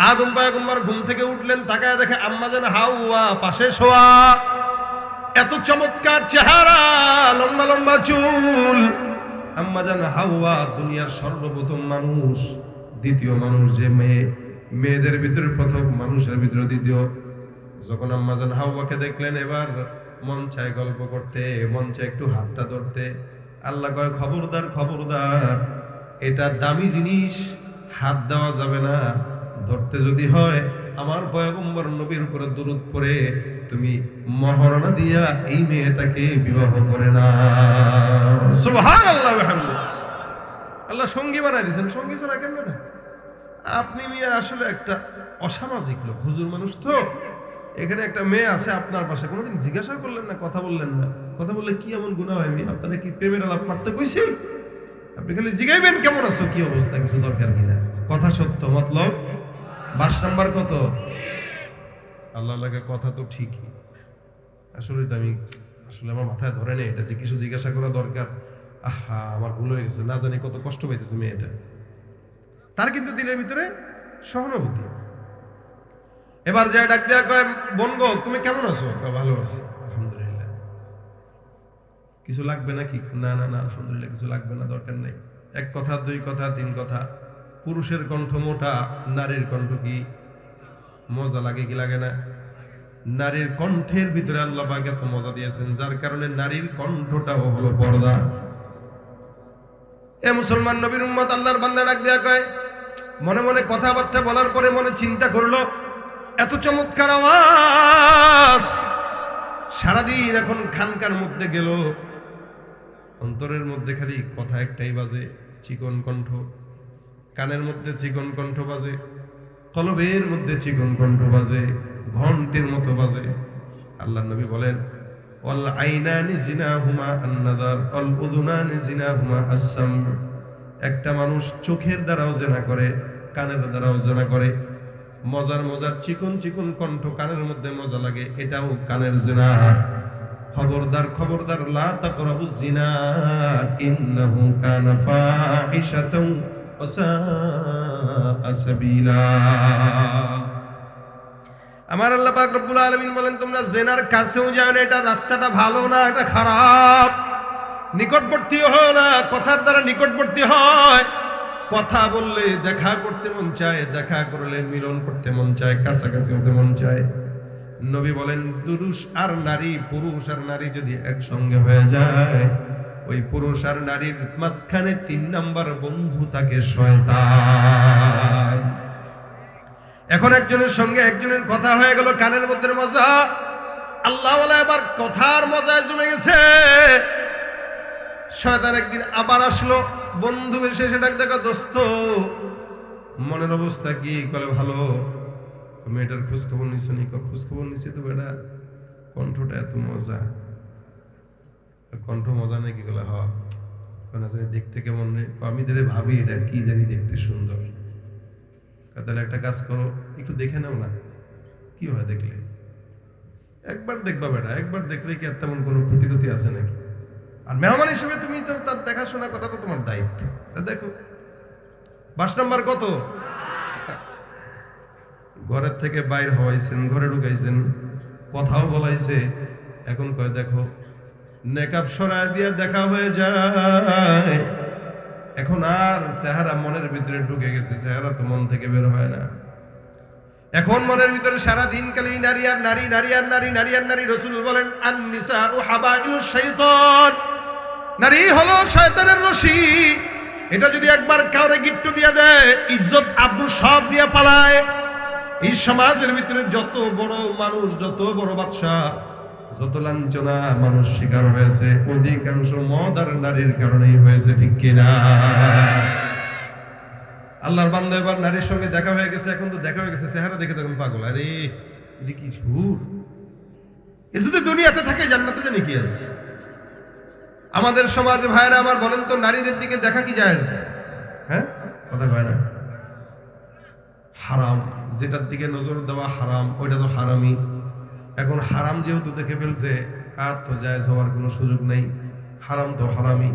আদম পয়গম্বর ঘুম থেকে উঠলেন, তাকায় দেখে আম্মা জান হাওয়া পাশে শোয়া, এত চমৎকার চেহারা, লম্বা লম্বা চুল। আম্মা জান হাওয়া দুনিয়ার সর্বপ্রথম মানুষ, দ্বিতীয় মানুষ যে মেয়ে, মেয়েদের ভিতরে প্রথম, মানুষের ভিতরে দ্বিতীয়। যখন আম্মা জান হাওয়াকে দেখলেন, এবার মন চায় গল্প করতে, মন চায় একটু হাতটা ধরতে। আল্লাহ কয় খবরদার খবরদার, এটা দামি জিনিস, হাত দেওয়া যাবে না। ধরতে যদি হয় আমার পয়গম্বর নবীর উপরে দরুদ পড়ে তুমি মহারণা দিয়া এই মেয়েটাকে বিবাহ করে না। সুবহানাল্লাহ ওয়া বিহামদিহি। আল্লাহ সঙ্গী বানাই দিয়েছেন, সঙ্গী ছাড়া কেমনে থাকে? আপনি মিয়া আসলে একটা অসামাজিক লোক, হুজুর মানুষ তো। এখানে একটা মেয়ে আছে আপনার পাশে, কোনোদিন জিজ্ঞাসা করলেন না, কথা বললেন না। কথা বললে কি এমন গুনাহ হয়? আপনারা কি প্রেমের আলাপ মারতে কইছি? আপনি খালি জিগাইবেন কেমন আছো, কি অবস্থা, কিছু দরকার কিনা। কথা সত্য, মতলব বাস নাম্বার কত? আল্লাহ লাগে কথা তো ঠিকই, আসলে তো আমি আসলে আমার মাথায় ধরে নেই এটা যে কিছু জিজ্ঞাসা করা দরকার। আহা আমার ভুল হয়ে গেছে, না জানি কত কষ্ট পাইতেছে মেয়েটা। তার কিন্তু দিনের ভিতরে সহানুভূতি। এবার যে ডাক দেয়া কয়, বোন গো তুমি কেমন আছো? ভালো আছি আলহামদুলিল্লাহ। কিছু লাগবে নাকি? না না না আলহামদুলিল্লাহ, কিছু লাগবে না, দরকার নেই। এক কথা, দুই কথা, তিন কথা। পুরুষের কণ্ঠ মোটা, নারীর কণ্ঠ কি মজা লাগে কি লাগে না? নারীর কণ্ঠের ভিতরে আল্লাহ পাক এত মজা দিয়েছেন, যার কারণে নারীর কণ্ঠটাও হলো পর্দা। এ মুসলমান নবীর উম্মত, আল্লাহর বান্দা ডাক দেয়া কয়, মনে মনে কথাবার্তা বলার পরে মনে চিন্তা করলো, এত চমৎকার আওয়াজ, সারাদিন এখন খানকার মধ্যে গেল, অন্তরের মধ্যে খালি কথা একটাই বাজে, চিকন কণ্ঠ। কানের মধ্যে চিকন কণ্ঠ বাজে, কলবের মধ্যে চিকন কণ্ঠ বাজে, ঘন্টের মতো বাজে। আল্লাহ নবী বলেন, ওয়াল আইনানি জিনাহুমা আন-নাযার ওয়াল উযুনানি জিনাহুমা আস-সাম। একটা মানুষ চোখের দ্বারাও জিনা করে, কানের দ্বারাও জিনা করে। মজার মজার চিকন চিকন কণ্ঠ কানের মধ্যে মজা লাগে, এটাও কানের জিনা। খবরদার খবরদার, লা তাকরাবুজ জিনা ইন্নাহু কানা ফাহিশাতাও ওয়া সাআ সাবিলা। আমার আল্লাহ পাক রব্বুল আলামিন বলেন, তোমরা জিনার কাছেও যাও না, এটা রাস্তাটা ভালো না, এটা খারাপ। নিকটবর্তী হও না, কথার দ্বারা নিকটবর্তী হয়। কথা বললে দেখা করতে মন চায়, দেখা করলে মিলন করতে মন চায়, কাছাকাছি হতে মন চায়। নবী বলেন, পুরুষ আর নারী, পুরুষ আর নারী যদি একসঙ্গে হয়ে যায়, ওই পুরুষ আর নারীর মাঝখানে 3 নাম্বার বন্ধু থাকে শয়তান। এখন একজনের সঙ্গে একজনের কথা হয়ে গেল, কানের মধ্যে মজা, আল্লাহ ওয়ালা এবার কথার মজায় জমে গেছে। শয়তান একদিন আবার আসলো, বন্ধু এসে ডাক দেখা, দোস্ত মনের অবস্থা কি? কলে ভালো। মেয়েটার খোঁজ খবর নিছো নি? খোঁজ খবর নিছি তো বেটা, কণ্ঠটা এত মজা। কণ্ঠ মজা নাকি? বলে হ। জানি দেখতে কেমন রে? আমি ধরে ভাবি এটা কি জানি দেখতে সুন্দর। তাহলে একটা কাজ করো, একটু দেখে নাও না, কি হয় দেখলে? একবার দেখবা বেটা, একবার দেখলে কি আর তেমন কোনো ক্ষতি টতি আছে নাকি? আর মেহমান হিসেবে তুমি তো তার দেখাশোনা করা তো তোমার দায়িত্ব। তা দেখো 5 নাম্বার কত? ঘরের থেকে বাইর হওয়াইছেন, ঘরে ঢুকাইছেন, কথাও বলাইছে, এখন কয় দেখো নেকাব সরায় দিয়া দেখা হয়ে যায়, এখন আর চেহারা মনের ভিতরে ঢুকে গেছে, চেহারা তো মন থেকে বের হয় না। এখন মনের ভিতরে সারা দিন খালি নারী আর নারী, নারী আর নারী, নারী আর নারী। রাসূল বলেন আন-নিসাউ হাবাইলুশ শাইতান, নারী হলো শয়তানের রশি। এটা যদি একবার কাউরে গিট্টু দিয়ে দেয়, ইজ্জত আব্রু সব নিয়ে পালায়। এই সমাজের ভিতরে যত বড় মানুষ, যত বড় বাদশা, যত লাঞ্ছনা মানুষ শিকার হয়েছে, অধিকাংশ মদ আর নারীর কারণেই হয়েছে, ঠিক কিনা? আল্লাহর বান্দা এবার নারীর সঙ্গে দেখা হয়ে গেছে, এখন তো দেখা হয়ে গেছে, চেহারা দেখে তখন পাগল, আরে এটা কি সুর! এ যদি দুনিয়াতে থাকে জান্নাতে জানি কি আছে? আমাদের সমাজে ভাইরা আমার বলেন তো, নারীদের দিকে দেখা কি জায়েজ? হ্যাঁ, কথা কয় না? হারাম, যেটার দিকে নজর দেওয়া হারাম, ওইটা তো হারামই। এখন হারাম যেহেতু দেখে ফেলছে, আর তো জায়েজ হওয়ার কোনো সুযোগ নেই, হারাম তো হারামই।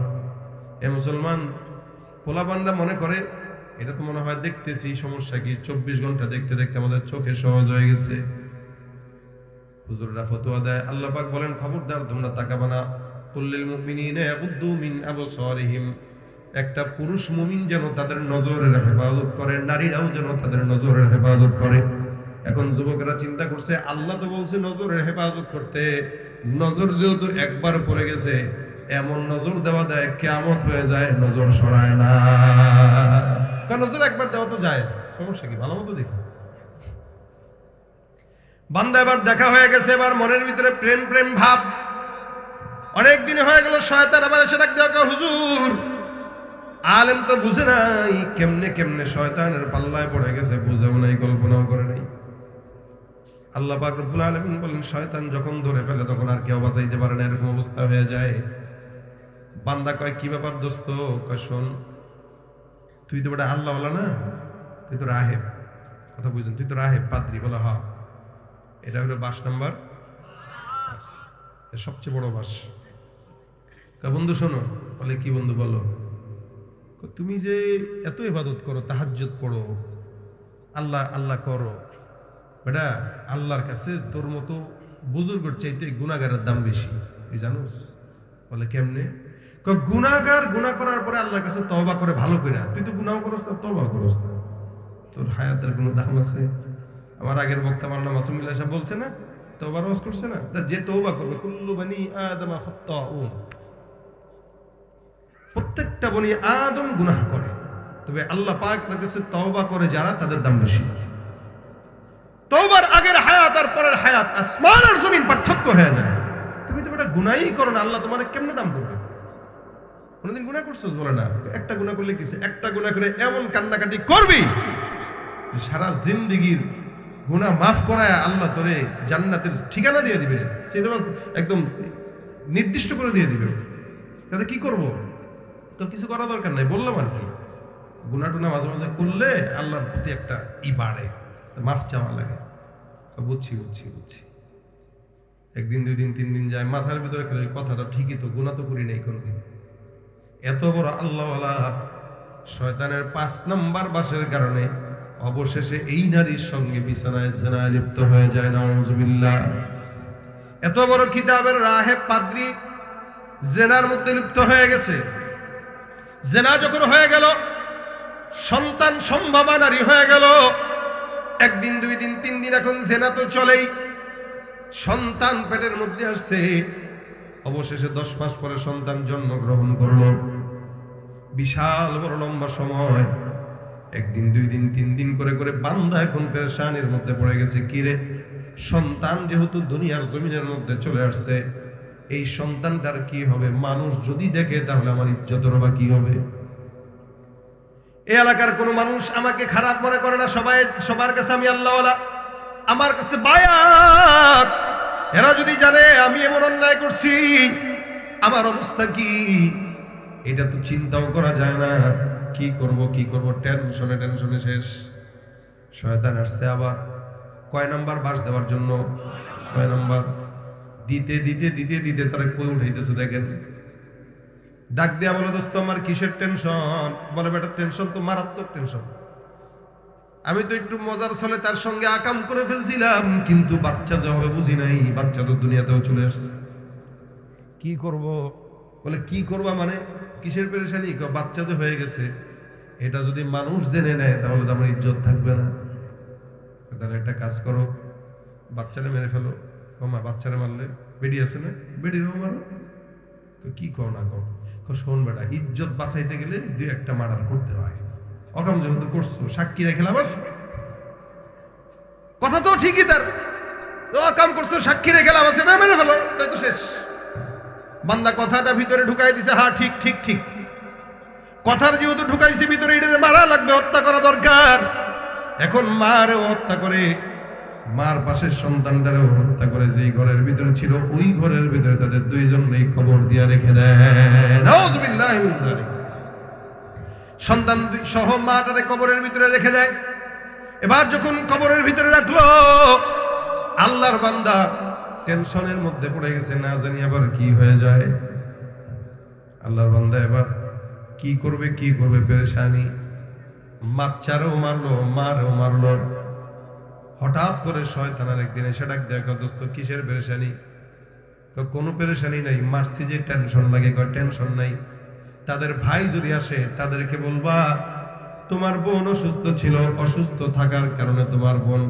এ মুসলমান পোলাপানরা মনে করে এটা তো মনে হয় দেখতেছি, সমস্যা কি? 24 ঘন্টা দেখতে দেখতে আমাদের চোখে সহজ হয়ে গেছে। হুজুররা ফতোয়া দেয়, আল্লাহ পাক বলেন খবরদার তোমরা তাকাবা না, কুল্লিল মুমিনিনা ইয়াগুদ্দু মিন আবসারিহিম, একটা পুরুষ মুমিন যেন তাদের নজরের হেফাজত করে, নারীরাও যেন তাদের নজরের হেফাজত করে। এখন যুবকেরা চিন্তা করছে, আল্লাহ তো বলছে নজরের হেফাজত করতে, নজর যেহেতু একবার পড়ে গেছে, এমন নজর দেওয়া দেয় কিয়ামত হয়ে যায়, নজর সরায় না। কারণ নজর একবার দেওয়া তো জায়েজ, সমস্যা কি? ভালো মতো দেখি। বান্দা এবার দেখা হয়ে গেছে, এবার মনের ভিতরে প্রেম প্রেম ভাব, অনেক দিন হয়ে গেল। শয়তান আবার এসে ডাক দেওয়া, হুজুর আলেম তো বুঝে নাই, কেমনে কেমনে শয়তানের পাল্লায় পড়ে গেছে, বুঝেও নাই, কল্পনাও করে নাই। আল্লাহ পাক রব্বুল আলামিন বলেন, শয়তান যখন ধরে ফেলে তখন আর কেউ বাঁচাইতে পারে না, এরকম অবস্থা হয়ে যায়। বান্দা কয়, কি ব্যাপার দোস্ত? কয়, শোন, তুই তো বড় আল্লাহ ওয়ালা না, তুই তো রাহেব, কথা বুঝছেন, তুই তো রাহেব, পাদ্রী। বলে হ্যাঁ, এটা হলো 22 নাম্বার, সবচেয়ে বড় বাস। বন্ধু শোনো। বলে কি বন্ধু? বলো। তুমি যে এত ইবাদত করো, তাহাজ্জুদ পড়ো, আল্লাহ আল্লাহ করো, বেটা আল্লাহর কাছে তোর মতো বুজুর্গের চাইতে গুনাহগারের দাম বেশি, তুই জানোস? বলে কেমনে? গুনাহগার গুনাহ করার পরে আল্লাহর কাছে তওবা করে ভালো করে, তুই তো গুনাহ করস না, তওবা করস না, তোর হায়াতের কোনো দাম আছে? আমার আগের বক্তা মাওলানা মাসুমুল্লাহ সাহেব বলছে না, তওবার ওয়াজ করছে না, যে তওবা করবে, কুল্লু বানি আদম খাত্তাউন, প্রত্যেকটা বনি আদম গুনাহ করে, তবে আল্লাহ পাকের কাছে তওবা করে যারা, তাদের দাম বেশি। তওবার আগের হায়াত আর পরের হায়াত আসমান আর জমিন পার্থক্য হয়ে যায়। তুমি তো এটা গুনাহই করো না, আল্লাহ তোমার কেমনে দাম করবে? কোনদিন গুনাহ করছস? বলে না। একটা গুনাহ করলে কিছু, একটা গুনাহ করে এমন কান্নাকাটি করবি সারা জিন্দেগির গুনাহ মাফ করায় আল্লাহ তোরে জান্নাতের ঠিকানা দিয়ে দিবে, সিলেবাস একদম নির্দিষ্ট করে দিয়ে দিবে। তাতে কি করব? তো কিছু করা দরকার নাই, বললাম আর কি। গুনাহ টুনা মাঝে মাঝে করলে আল্লাহর প্রতি একটা বাড়ে, মাফ চাওয়া লাগে। বুঝছি বুঝছি বুঝছি। একদিন, 2 দিন, 3 দিন যায়, মাথার ভিতরে খেলে কথাটা ঠিকই তো, গুনাহ তো করি নাই কোনোদিন। এত বড় আল্লাহওয়ালা শয়তানের 5 নাম্বার বাসের কারণে অবশেষে এই নারীর সঙ্গে বিছানায় জিনায় লিপ্ত হয়ে যায়, নাউযুবিল্লাহ। এত বড় কিতাবের রাহেব পাদ্রী জিনার মধ্যে লিপ্ত হয়ে গেছে। জিনা যখন হয়ে গেল, সন্তান সম্ভাবা নারী হয়ে গেল। একদিন, 2 দিন, 3 দিন, এখন জিনা তো চলেই। সন্তান পেটের মধ্যে আসছে, অবশেষে 10 মাস পরে সন্তান জন্মগ্রহণ করলো। বিশাল বড় লম্বা সময়, একদিন, 2 দিন, 3 দিন করে করে বান্দা এখন পেরেশানির মধ্যে পড়ে গেছে। কিরে, সন্তান যেহেতু দুনিয়ার জমিনের মধ্যে চলে আসছে, এই সন্তানটার কি হবে? মানুষ যদি দেখে তাহলে আমার ইজ্জতের বা কি হবে? এই এলাকার কোনো মানুষ আমাকে খারাপ মনে করে না, সবার কাছে আমি আল্লাহওয়ালা, আমার কাছে বায়াত। এরা যদি জানে আমি এমন অন্যায় করছি, আমার অবস্থা কি, এটা তো চিন্তাও করা যায় না। কি করব কি করব, টেনশনে টেনশনে শেষ। শয়তান আসছে আবার কয় নাম্বার বাস দেওয়ার জন্য? 6 নাম্বার। দিতে দিতে দিতে দিতে তারা কই উঠাইতেছে দেখেন। ডাক দিয়া বলে, দোস্ত আমার কিসের টেনশন? বলে, বেটা টেনশন তো মারাত্মক টেনশন। আমি তো একটু মজার ছলে তার সঙ্গে আকাম করে ফেলছিলাম, কিন্তু বাচ্চা যে হবে বুঝি নাই। বাচ্চা তো দুনিয়াতেও চলে আসছে, কি করব? বলে কি করবা মানে কিসের পেরেশানি? বাচ্চা যে হয়ে গেছে, এটা যদি মানুষ জেনে নেয় তাহলে তো আমার ইজ্জত থাকবে না। তাহলে একটা কাজ করো, বাচ্চারে মেরে ফেলো। কমা বাচ্চারে মারলে বেডি আছে না, বেডিরও মারো। কি কও না কও? শোন বেটা, ইজ্জত বাঁচাইতে গেলে 2-1টা মার্ডার করতে হয়। অকাম যেহেতু করছো, সাক্ষী রেখে লাভ আছে? কথা তো ঠিকই, তার অকাম করছো, সাক্ষী রেখে লাভ আছে না? মেরে ফেলো, তাই তো শেষ। বান্দা কথাটা ভিতরে ঢুকাই দিছে, হ্যাঁ ঠিক ঠিক ঠিক। কথার যেহেতু ঢুকাইছে ভিতরে, এটা মারা লাগবে, হত্যা করা দরকার। এখন মারেও হত্যা করে, মার পাশের সন্তানটারেও হত্যা করে। যেই ঘরের ভিতরে ছিল ওই ঘরের ভিতরে তাদের 2 জনেরই খবর দিয়া রেখে দেয়। নাউযুবিল্লাহ মিন যালিক। সন্তান সহ মাটারে কবরের ভিতরে রেখে দেয়। এবার যখন কবরের ভিতরে রাখলো, আল্লাহর বান্দা টেনশনের মধ্যে পড়ে গেছে, না জানি আবার কি হয়ে যায়। আল্লাহর বান্দা এবার কি করবে কি করবে, পেরেশানি। বাচ্চারও মারলো, মারও মারলো। হঠাৎ করে শয়তানের একদিন এসে ডাক দেয়, দোস্ত কিসের পেরেশানি? কোনো পেরেশানি নাই, মারছি যে টেনশন লাগে। টেনশন নাই, তাদের ভাই যদি আসে তাদেরকে বলবা তোমার বোন অসুস্থ ছিল, অসুস্থ থাকার কারণে তোমার বোন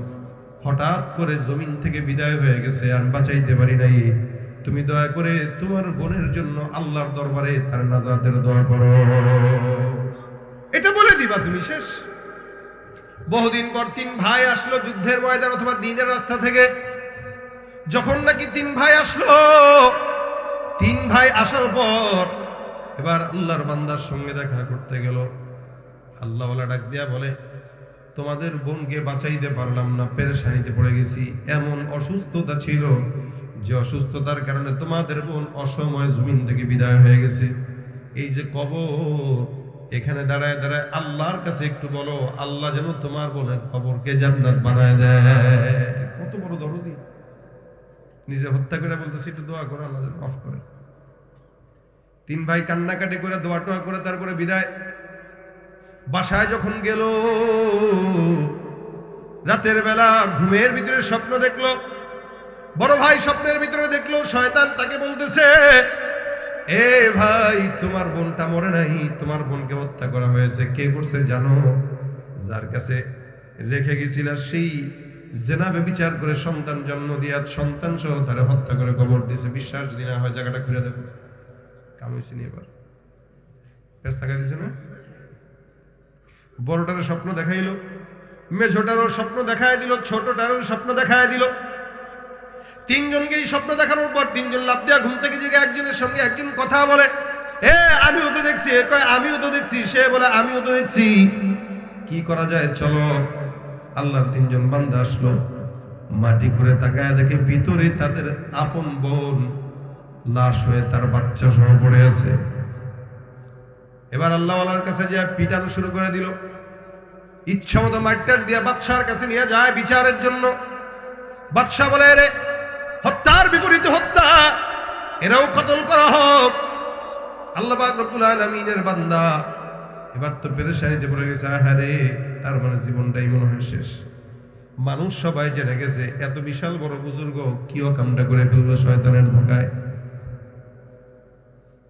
হঠাৎ করে জমিন থেকে বিদায় হয়ে গেছে, আর বাঁচাইতে পারি নাই। তুমি দয়া করে তোমার বোনের জন্য আল্লাহর দরবারে তার নাজাতের দোয়া করো। এটা বলে দিবা তুমি, শেষ। বহুদিন পর 3 ভাই আসলো যুদ্ধের ময়দান অথবা দিনের রাস্তা থেকে। যখন নাকি 3 ভাই আসলো, 3 ভাই আসার পর এবার আল্লাহর বান্দার সঙ্গে দেখা করতে গেল। আল্লাহওয়ালা ডাক দিয়া বলে, তোমাদের বোনকে বাঁচাইতে পারলাম না, পেরেশানিতে পড়ে গেছি। এমন অসুস্থতা ছিল যে অসুস্থতার কারণে তোমাদের বোন অসময়ে জমিন থেকে বিদায় হয়ে গেছে। এই যে কবর, এখানে দাঁড়ায় দাঁড়ায় আল্লাহর কাছে একটু বলো, আল্লাহ যেন তোমার বোনের কবরকে জান্নাত বানায় দেয়। কত বড় দরদি! নিজে হত্যা করে বলতেছে একটু দোয়া করো, আল্লাহ যেন মাফ করে। 3 ভাই কান্নাকাটি করে দোয়া টোয়া করে তারপরে বিদায়। বাসায় যখন গেল, রাতের বেলা ঘুমের ভিতরে স্বপ্ন দেখলো। বড় ভাই স্বপ্নের ভিতরে দেখলো শয়তান তাকে বলতেছে, এ ভাই তোমার বোনটা মরে নাই, তোমার বোনকে হত্যা করা হয়েছে। কে করছে জানো? যার কাছে রেখে গেছিল সেই জেনাবে বিচার করে সন্তান জন্ম দিয়া সন্তান সহ তারা হত্যা করে কবর দিয়েছে। বিশ্বাস যদি না হয় জায়গাটা খুঁড়ে দেবো। কামিয়েছি নি এবার পেস থাকা দিছে না? বড়টারও স্বপ্ন দেখাইলো, মেঝোটারও স্বপ্ন দেখায় দিল, ছোটটারও স্বপ্ন দেখায় দিল। 3 জনকেই স্বপ্ন দেখানোর পর 3 জন লাফ দিয়া ঘুম থেকে জেগে একজনের সঙ্গে একজন কথা বলে, এ আমিও তো দেখছি। কয় আমিও তো দেখছি। সে বলে আমিও তো দেখছি। কি করা যায় চলো। আল্লাহর 3 জন বান্দা আসলো, মাটি করে তাকায় দেখে ভিতরে তাদের আপন বোন লাশ হয়ে তার বাচ্চা সহ পড়ে আছে। এবার আল্লাহওয়ালার কাছে যা পিটানো শুরু করে দিল। ইচ্ছা মতো মারটার দিয়া বাদশার কাছে নিয়ে যায় বিচারের জন্য। বাদশা বলে, রে হত্যার বিপরীতে হত্যা, এরাও কতল করা হোক। আল্লাহ পাক রব্বুল আলামিনের বান্দা এবার তো পেরেশানিতে পড়ে গেছে। হ্যাঁ রে, তার মানে জীবনটাই মনে হয় শেষ। মানুষ সবাই জেনে গেছে এত বিশাল বড় বুজুর্গ কি কামটা করে ফেললো শয়তানের ধোকায়।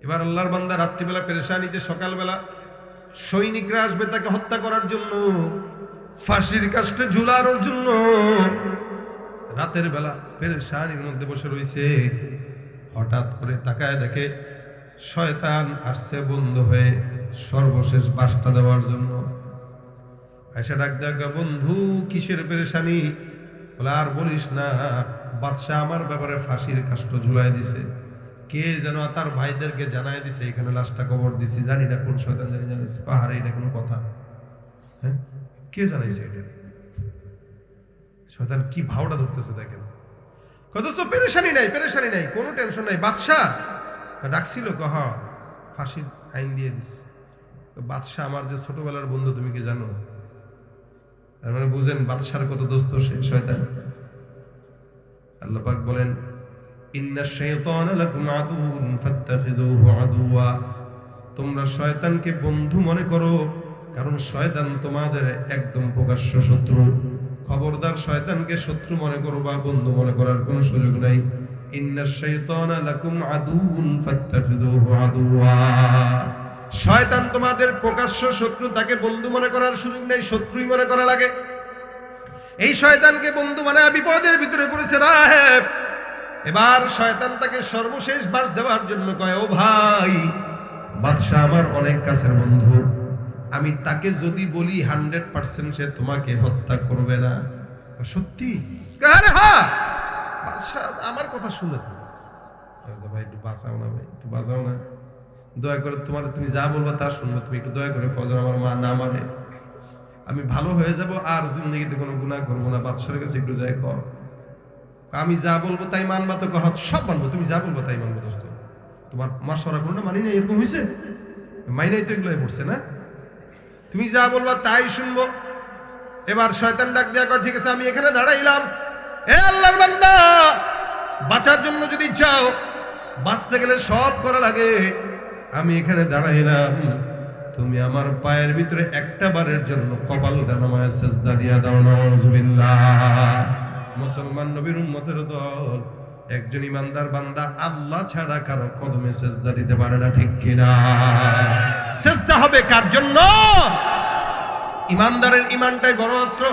এবার আল্লাহর বান্দা রাত্রিবেলা পেরেশানিতে, সকালবেলা সৈনিকরা আসবে তাকে হত্যা করার জন্য, ফাঁসির কাস্টে ঝুলানোর জন্য। রাতের বেলা পেরেশানির মধ্যে বসে রয়েছে। হঠাৎ করে তাকায় দেখে শয়তান আসছে বন্ধ হয়ে সর্বশেষ বাসটা দেওয়ার জন্য। এসে ডাক দেখা, বন্ধু কিসের পেরেশানি? বলে আর বলিস না, বাদশা আমার ব্যাপারে ফাঁসির কাস্ট ঝুলাই দিছে। কে যেন তার ভাইদেরকে জানাই দিছে এখানে লাশটা কবর দিছি। জানি না কোন শয়তান জানি জানাইছে। পাহাড়ে এটা কোনো কথা? হ্যাঁ, কে জানাইছে এটা? শয়তান কি ভাওটা ধরতেছে দেখেন। কত পেরেশানি নাই, পেরেশানি নাই, কোনো টেনশন নাই। বাদশাহ ডাকছিল, কহ ফাঁসির আইন দিয়ে দিস। বাদশাহ আমার যে ছোটবেলার বন্ধু, তুমি কি জানো? তার মানে বুঝেন বাদশার কত দোস্ত সে শয়তান। আল্লাহ পাক বলেন ইন্নাশ শাইতানা লাকুম আদুউন ফাত্তাখিযুহু আদুওয়া, তোমরা শয়তানকে বন্ধু মনে করো, কারণ শয়তান তোমাদের একদম প্রকাশ্য শত্রু। খবরদার শয়তানকে শত্রু মনে করো বা বন্ধু মনে করার কোনো সুযোগ নাই। ইন্নাশ শাইতানা লাকুম আদুউন ফাত্তাখিযুহু আদুওয়া, শয়তান তোমাদের প্রকাশ্য শত্রু, তাকে বন্ধু মনে করার সুযোগ নেই, শত্রুই মনে করা লাগে। এই শয়তানকে বন্ধু মানে বিপদের ভিতরে পড়েছে রাহেব। এবার শয়তান তাকে সর্বশেষ বাস দেওয়ার জন্য কয়, ও ভাই বাদশা আমার অনেক কাছের বন্ধু, আমি তাকে যদি বলি 100% সে তোমাকে হত্যা করবে না। সত্যি? আরে হ্যাঁ বাদশা আমার কথা শুনে তো ভাই একটু বাঁচাও না, ভাই একটু বাঁচাও না, দয়া করে তুমি যা বলবা তা শুনবো, তুমি একটু দয়া করে কজন আমার মা না মারে, আমি ভালো হয়ে যাব আর জিন্দগিতে কোনো গুনাহ করবো না, বাদশার কাছে একটু যাই কর, আমি যা বলবো তাই মানবা তো? কহ সব মানবো, তুমি যা বলবো তাই মানবো দোস্ত, তোমার মাসরা করো না, মানি না, এরকম হয়েছে, মাইনাই তো এগুলোই পড়ছে না, তুমি যা বলবা তাই শুনবো। এবার শয়তান ডাক দেয়া কর, ঠিক আছে আমি এখানে দাঁড়াইলাম, এ আল্লাহর বান্দা বাঁচার জন্য যদি চাও, বাঁচতে গেলে সব করা লাগে, আমি এখানে দাঁড়াইলাম, তুমি আমার পায়ের ভিতরে একটা বারের জন্য কপালটা নামায় সেজদা দিয়া দাও। নাউজুবিল্লাহ। মুসলমান নবীর উম্মতের দল, একজন ইমানদার বান্দা আল্লাহ ছাড়া কারো কদমে সেজদা দিতে পারে না, ঠিক কিনা? সেজদা হবে কার জন্য? ইমানদারের ইমানটাই বড় অস্ত্র।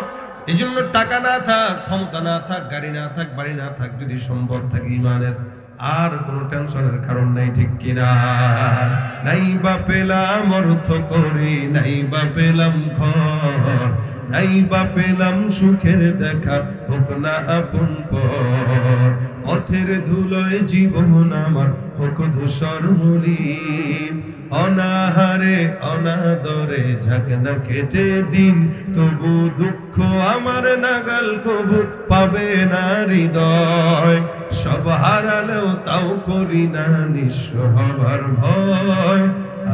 এই জন্য টাকা না থাক, ক্ষমতা না থাক, গাড়ি না থাক, বাড়ি না থাক, যদি সম্পদ থাকে ইমানের আর কোনো টেনশনের কারণ নাই, ঠিক কিনা? নাই বা পেলাম অর্থ করি, নাই বা পেলাম ঘর, নাই বা পেলাম সুখের দেখা, হোক না আপন পর, পথের ধুলোয় জীবন আমার হোক ধূসর মলিন, অনাহারে অনাদরে যাক না কেটে দিন, তবু দুঃখ আমার নাগাল কবু পাবে না হৃদয়, সব হারালেও তাও করি না নিঃস্ব হবার ভয়,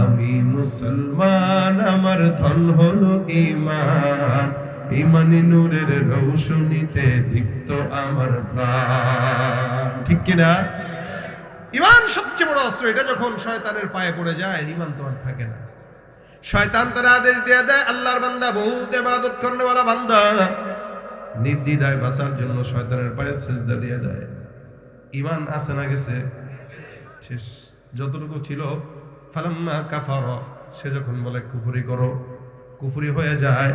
আমি মুসলমান আমার ধন হলো ঈমান, ঈমানি নূরের রৌশনীতে দীপ্ত আমার প্রাণ, ঠিক কিনা? ঈমান সবচেয়ে বড় অস্ত্র। এটা যখন শয়তানের পায়ে পড়ে যায়, ঈমান তো আর থাকে না। শয়তান তার আদেশ দিয়ে দেয়, আল্লাহর বান্দা বহুত ইবাদত করনেওয়ালা বান্দা, নির্দ্বিধায় বাঁচার জন্য শয়তানের পায়ে সিজদা দিয়ে দেয়। ঈমান আছে না গেছে? শেষ। যতটুকু ছিল ফালাম্মা কাফারা, সে যখন বলে কুফরি করো, কুফরি হয়ে যায়,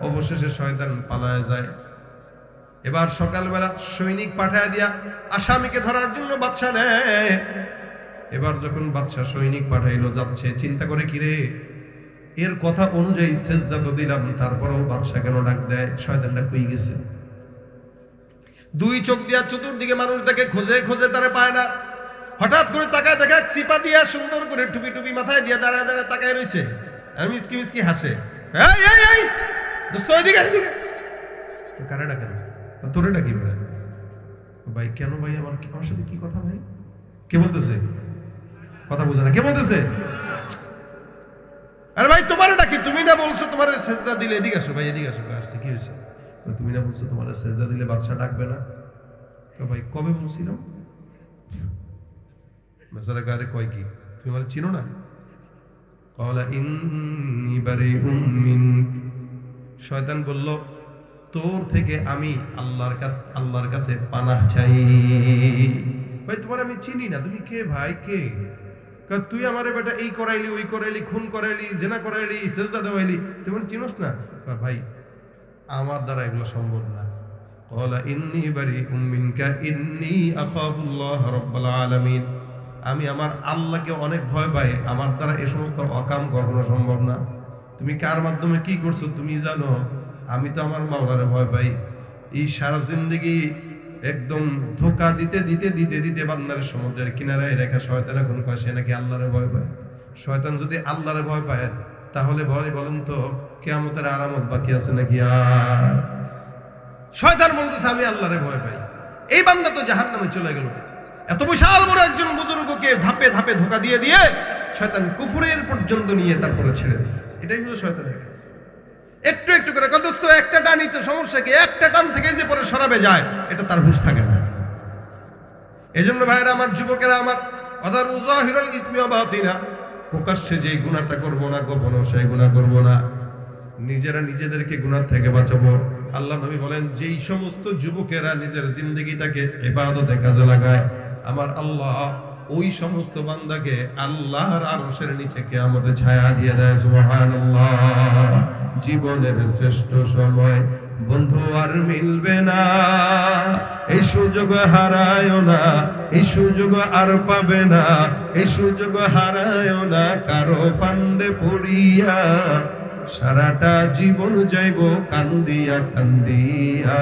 অবশেষে শয়তান পালায় যায়। এবার সকালবেলা সৈনিক পাঠায় দিয়া আসামিকে ধরার জন্য বাদশা নেয়। এবার যখন বাদশা সৈনিক পাঠাইলো, যাচ্ছে, চিন্তা করে কিরে এর কথা অনুযায়ী সেজদা তো দিলাম, তারপরেও বাদশা কেন ডাক দেয়? শয়তানটা কই গেছে? দুই চোখ দিয়া চতুর্দিকে মানুষ দেখে, খোঁজে খোঁজে তারে পায় না। হঠাৎ করে তাকায় দেখে সিপা দিয়া সুন্দর করে টুপি টুপি মাথায় দিয়া দাঁড়ায় দাঁড়ায় তাকায় রয়েছে, আর মিসকি মিসকি হাসে, এই এই এই দোস্ত এদিকে এদিকে। কারে ডাকেন? তোরে ডাকি বেড়া। ভাই কেন ভাই, আমার সাথে কি কথা ভাই? কে বলতেছে? কথা বোঝে না, কে বলতেছে? আরে ভাই তোমারে ডাকি, তুমি না বলছো তোমার সেজদা দিলে, এদিকে আসো ভাই, এদিকে আসো। আসছে, কি হয়েছে? তুমি না বলছো তোমার সেজদা দিলে বাদশা ডাকবে না? ভাই কবে বলছিলাম? মেসারা গারে কয় কি তুমি আমার চিনো না? ক্বালা ইন্নী বারিউম মিনক, শয়তান বলল তোর থেকে আমি আল্লাহর কাছে পানাহ চাই। ভাই তোমার আমি চিনি না, তুমি কে ভাই? কে? তুই আমারে বেটা এই করাইলি, ওই করাইলি, খুন করাইলি, জেনা করাইলি, সেজদা দেওয়াইলি, তুই মানে চিনোস না? ভাই আমার দ্বারা এগুলো সম্ভব না। ক্বালা ইন্নী বারিউম মিনকা ইন্নী আখাফুল্লাহ রাব্বুল আলামিন, আমি আমার আল্লাহকে অনেক ভয় পাই, আমার দ্বারা এই সমস্ত অকাম কখনো সম্ভব না। তুমি কার মাধ্যমে কি করছো তুমি জানো? আমি তো আমার মাওলারে ভয় পাই। এই সারা জিন্দগি একদম ধোকা দিতে দিতে দিতে দিতে বান্দার সমুদ্রের কিনারায় রেখা শয়তান এখন কয় সে নাকি আল্লাহরে ভয় পায়। শয়তান যদি আল্লাহরে ভয় পায় তাহলে ভয় বলেন তো কিয়ামতের আরামত বাকি আছে নাকি? আর শয়তান বলতেছে আমি আল্লাহরে ভয় পাই, এই বান্দা তো জাহান্নামে চলে গেল। এত বিশাল বড় একজন বুজুর্গকে ধাপে ধাপে ধোকা দিয়ে দিয়ে শয়তান কুফরের পর্যন্ত নিয়ে তারপরে ছেড়ে দিস। এটাই হলো শয়তানের কাজ। একটু একটু করে কদস্ত একটা টানই তো সমস্যা কি, একটা টান থেকে যে পরে সরাবে যায়, এটা তার হুঁশ থাকে না। এজন্য ভাইরা আমার, যুবকেরা আমার, অদার উজাহিরুল ইসমি ওয়া বাতিনা, প্রকাশ্যে যেই গুনাহটা করব না, গোপনেও সেই গুনাহ করব না, নিজেরা নিজেদেরকে গুনাহ থেকে বাঁচাবো। আল্লাহ নবী বলেন, যেই সমস্ত যুবকেরা নিজের জিন্দেগিটাকে ইবাদতে কাজে লাগায়, আমার আল্লাহ ওই সমস্ত বান্দাকে আল্লাহর আরশের নিচে কিয়ামতে ছায়া দিয়ে দেয়। সুবহানাল্লাহ। জীবনের শ্রেষ্ঠ সময় বন্ধু আর মিলবে না, এই সুযোগ হারায়ও না, এই সুযোগ আর পাবে না, এই সুযোগ হারায়ও না কারো ফান্দে পড়িয়া, সারাটা জীবন যাইব কান্দিয়া কান্দিয়া,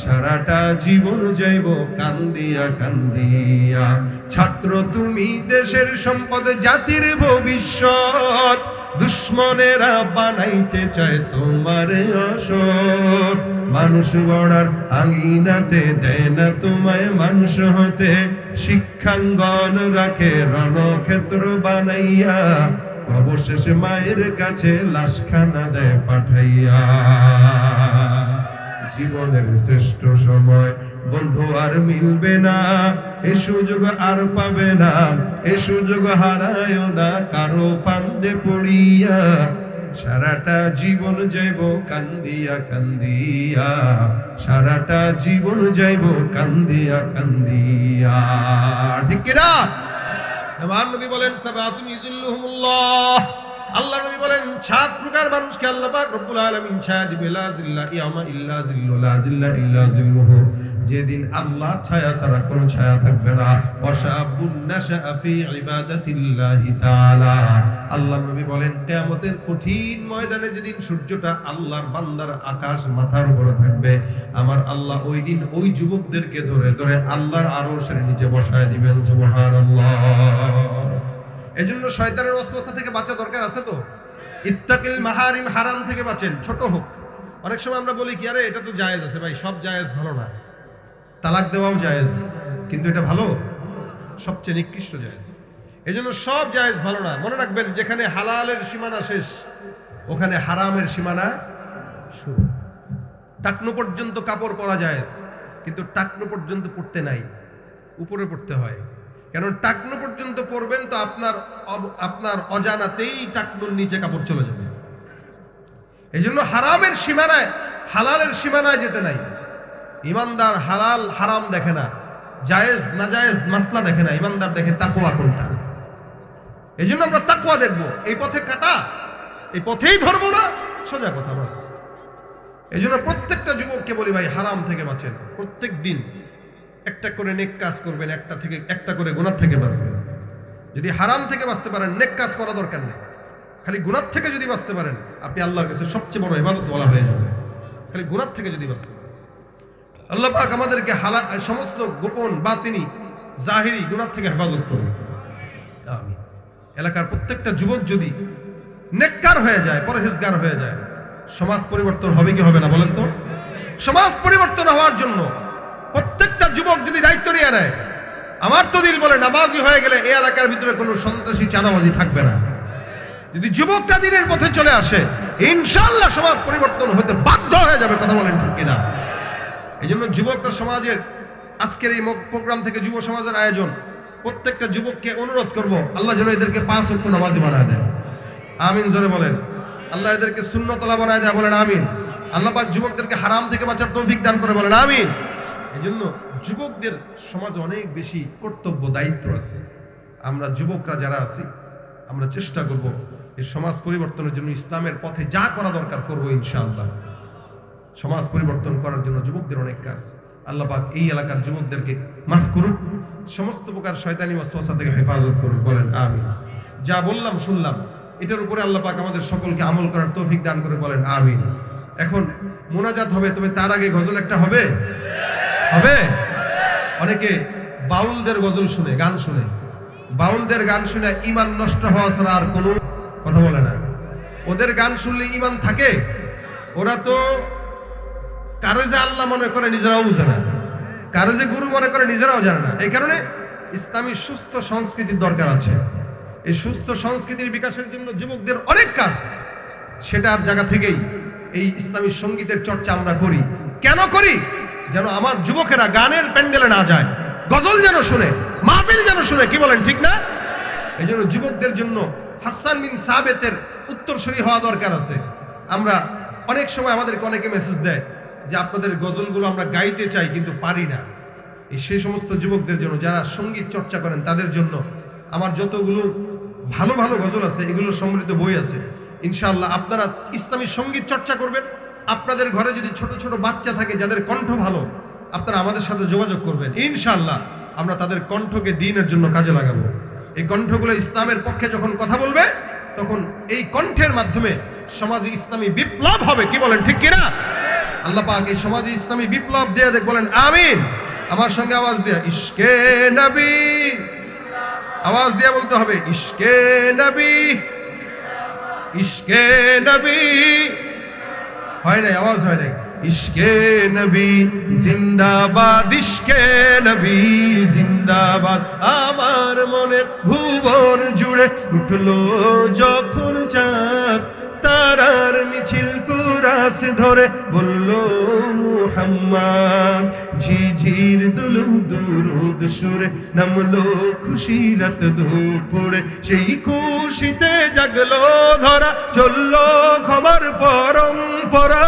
সারাটা জীবন যাইব কান্দিয়া কান্দিয়া। ছাত্র তুমি দেশের সম্পদ, জাতির ভবিষ্যৎ, দুশ্মনেরা বানাইতে চায় তোমার অসৎ, মানুষ গড়ার আঙিনাতে দেয় না তোমায় মানুষ হতে, শিক্ষাঙ্গন রাখে রণক্ষেত্র বানাইয়া, অবশেষে মায়ের কাছে লাশখানা দেয় পাঠাইয়া। জীবনের শ্রেষ্ঠ সময় বন্ধু আর মিলবে না, এই সুযোগ আর পাবে না, এই সুযোগ হারায়ও না কারো ফান্দে পড়িয়া, সারাটা জীবন যাইব কান্দিয়া কান্দিয়া, সারাটা জীবন যাইব কান্দিয়া কান্দিয়া। ঠিক কি না? আমার নবী বলেন, সাবাতুন ইযিল্লুহুমুল্লাহ, আল্লাহ নবী বলেন 7 প্রকার মানুষকে আল্লাহ পাক রব্বুল আলামিন ছায়া দিবে, লা জিল্লা ইয়ামা ইল্লা জিল্লু, লা জিল্লা ইল্লা জিল্লুহু, যেদিন আল্লাহর ছায়া ছাড়া কোনো ছায়া থাকবে না। ওয়াশাবুন নাশা ফি ইবাদাতিল্লাহি তাআলা, আল্লাহ নবী বলেন কিয়ামতের কঠিন ময়দানে যেদিন সূর্যটা আল্লাহর বান্দার আকাশ মাথার উপরে থাকবে, আমার আল্লাহ ওই দিন ওই যুবকদেরকে ধরে ধরে আল্লাহর আরশের নিচে বসায় দিবেন। সুবহানাল্লাহ। এজন্য শয়তানের ওয়াসওয়াসা থেকে বাঁচা দরকার আছে তো। ইত্তাকিল মাহারিম, হারাম থেকে বাঁচেন, ছোট হোক। অনেক সময় আমরা বলি কি, আরে এটা তো জায়েজ আছে। ভাই, সব জায়েজ ভালো না। তালাক দেওয়াও জায়েজ, কিন্তু এটা ভালো, সবচেয়ে নিকৃষ্ট জায়েজ। এজন্য সব জায়েজ ভালো না। মনে রাখবেন, যেখানে হালালের সীমানা শেষ, ওখানে হারামের সীমানা শুরু। টাকনু পর্যন্ত কাপড় পরা জায়েজ, কিন্তু টাকনু পর্যন্ত পড়তে নাই, উপরে পড়তে হয়। কারণ টাকনু পর্যন্ত পড়বেন তো আপনার অজানাতেই টাকনুর নিচে কাপড় চলে যাবে। এই জন্য হারামের সীমানায়, হালালের সীমানায় যেতে নাই। ইমানদার হালাল হারাম দেখে না, জায়েজ না জায়েজ মাসলা দেখে না, ইমানদার দেখে তাকওয়া কোনটা। এই জন্য আমরা তাকওয়া দেখবো, এই পথে কাটা, এই পথেই ধরবো না, সোজা কথা বাস। এই জন্য প্রত্যেকটা যুবককে বলি, ভাই হারাম থেকে বাঁচেন। প্রত্যেক দিন একটা করে নেক কাজ করবেন, একটা করে গুনাহ থেকে বাঁচবেন। যদি হারাম থেকে বাঁচতে পারেন, নেক কাজ করা দরকার নেই। খালি গুনাহ থেকে যদি বাঁচতে পারেন, আপনি আল্লাহর কাছে সবচেয়ে বড় ইবাদতওয়ালা হয়ে যাবেন। খালি গুনাহ থেকে যদি বাঁচতে পারেন, আল্লাহ পাক আমাদেরকে সমস্ত গোপন বাতিনি জাহিরি গুনাহ থেকে হেফাজত করুন। আমিন। এলাকার প্রত্যেকটা যুবক যদি নেককার হয়ে যায়, পরহেজগার হয়ে যায়, সমাজ পরিবর্তন হবে কি হবে না বলেন তো? সমাজ পরিবর্তন হওয়ার জন্য প্রত্যেকটা যুবক যদি দায়িত্ব নিয়ে নেয়, আমার তো দিল বলে নামাজি হয়ে গেলে এই এলাকার ভিতরে কোনো সন্ত্রাসী চাঁদাবাজি থাকবে না। যদি যুবকটা দিনের পথে চলে আসে, ইনশাআল্লাহ সমাজ পরিবর্তন হতে বাধ্য হয়ে যাবে। কথা বলেন ঠিক কিনা? এই জন্য যুবকটা সমাজের, আজকের এই প্রোগ্রাম থেকে যুব সমাজের আয়োজন, প্রত্যেকটা যুবককে অনুরোধ করব, আল্লাহ যেন এদেরকে 5 ওয়াক্ত নামাজি বানায় দেয়। আমিন জোরে বলেন। আল্লাহ এদেরকে সুন্নতওয়ালা বানায় দেয়, বলেন আমিন। আল্লাহ পাক যুবকদেরকে হারাম থেকে বাঁচার তৌফিক দান করে, বলেন আমিন। এই জন্য যুবকদের সমাজে অনেক বেশি কর্তব্য, দায়িত্ব আছে। আমরা যুবকরা যারা আছি, আমরা চেষ্টা করব এই সমাজ পরিবর্তনের জন্য ইসলামের পথে যা করা দরকার করব ইনশাআল্লাহ। সমাজ পরিবর্তন করার জন্য যুবকদের অনেক কাজ। আল্লাহ পাক এই এলাকার যুবকদেরকে মাফ করুক, সমস্ত প্রকার শয়তানি ওয়াসওয়াসা থেকে হেফাজত করুক, বলেন আমিন। যা বললাম শুনলাম, এটার উপরে আল্লাহ পাক আমাদের সকলকে আমল করার তৌফিক দান করে, বলেন আমিন। এখন মোনাজাত হবে, তবে তার আগে গজল একটা হবে। অনেকে বাউলদের গজল শুনে, গান শুনে, বাউলদের গান শুনে ঈমান নষ্ট হওয়া ছাড়া আর কোনো কথা বলে না। ওদের গান শুনলে ঈমান থাকে? ওরা তো কারে যে আল্লাহ মনে করে নিজেরাও বুঝে না, কারে যে গুরু মনে করে নিজেরাও জানে না। এই কারণে ইসলামী সুস্থ সংস্কৃতির দরকার আছে। এই সুস্থ সংস্কৃতির বিকাশের জন্য যুবকদের অনেক কাজ, সেটার জায়গা থেকেই এই ইসলামী সঙ্গীতের চর্চা আমরা করি। কেন করি? যেন আমার যুবকেরা গানের প্যান্ডেলে না যায়, গজল যেন শুনে, মাহফিল যেন শুনে। কি বলেন, ঠিক না? এই জন্য যুবকদের জন্য হাসান বিন সাবেতের উত্তরসূরি হওয়া দরকার আছে। আমরা অনেক সময় আমাদেরকে অনেকে মেসেজ দেয় যে আপনাদের গজলগুলো আমরা গাইতে চাই কিন্তু পারি না। সেই সমস্ত যুবকদের জন্য, যারা সঙ্গীত চর্চা করেন, তাদের জন্য আমার যতগুলো ভালো ভালো গজল আছে, এগুলোর সমৃদ্ধ বই আছে। ইনশাআল্লাহ আপনারা ইসলামী সঙ্গীত চর্চা করবেন। আপনাদের ঘরে যদি ছোট ছোট বাচ্চা থাকে যাদের কণ্ঠ ভালো, আপনারা আমাদের সাথে যোগাযোগ করবেন। ইনশাআল্লাহ আমরা তাদের কণ্ঠকে দ্বীনের জন্য কাজে লাগাবো। এই কণ্ঠগুলো ইসলামের পক্ষে যখন কথা বলবে, তখন এই কণ্ঠের মাধ্যমে সমাজে ইসলামী বিপ্লব হবে। কি বলেন, ঠিক কিনা? আল্লাহ পাক এই সমাজে ইসলামী বিপ্লব দিয়ে দেখ, বলেন আমিন। আমার সঙ্গে আওয়াজ দিয়া ইশকে নবী, আওয়াজ দিয়া বলতে হবে ইশকে নবী, ইশকে নবী। হয় নাই, আওয়াজ হয় নাই। ইশকে নবী জিন্দাবাদ, ইশকে নবী জিন্দাবাদ। আমার মনের ভুবন জুড়ে উঠলো যখন চাঁদ, তারার মিছিল কুরাস ধরে বলল মুহাম্মদ। ঝিঝির দুলু দুরুদ সুরে নামলো খুশি রাত দুপুরে, সেই খুশিতে জাগলো ধরা, চললো খবর পরম্পরা।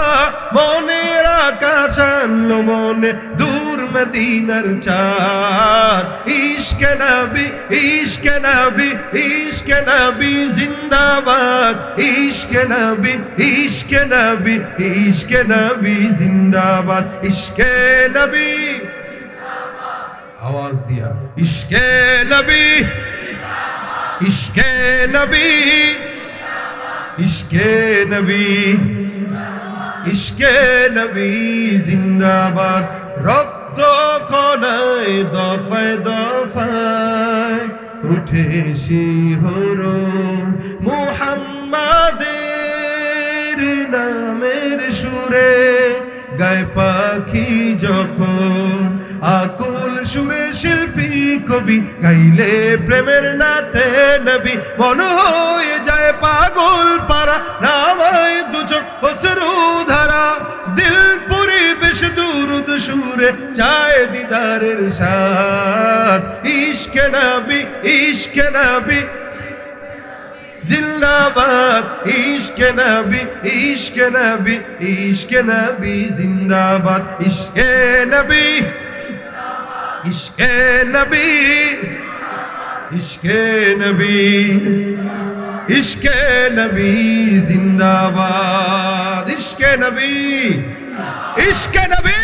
মনের আকাশ আনলো মনে দূর মদিনার চাঁদ। ইশকে নবী, ইশকে নবী, ইশকে নবী জিন্দাবাদ। ইশকে নবী, ইশকে নবী, ইশকে নবী জিন্দাবাদ। ইশকে নবী, আওয়াজ দিয়া ইশকে নবী, ইশকে নবী, ইশকে নবী, ইশকে নবী জিন্দাবাদ। রক্ত কণায় দফায় দফায় উঠে শিহরণ, মুহাম্মাদের নামের সুরে গায় পাখি যখন। আকুল সুরে শিল্পী কবি গাইলে প্রেমের নাতে নবী, মন হয়ে যায় পাগল পারা, নামায় দুচোখ অশ্রু ধারা। দিল পরিবেশ দুরুদ সুরে চায় দিদারের স্বাদ। ইশকে নবী, ইশকে নবী জিন্দাবাদ। ইশকে নবী, ইশকে নবী, ইশকে নবী জিন্দাবাদ। ইশকে নবী, ইশকে নবী, ইশকে নবী, ইশকে নবী জিন্দাবাদ। ইশকে নবী, ইশকে নবী।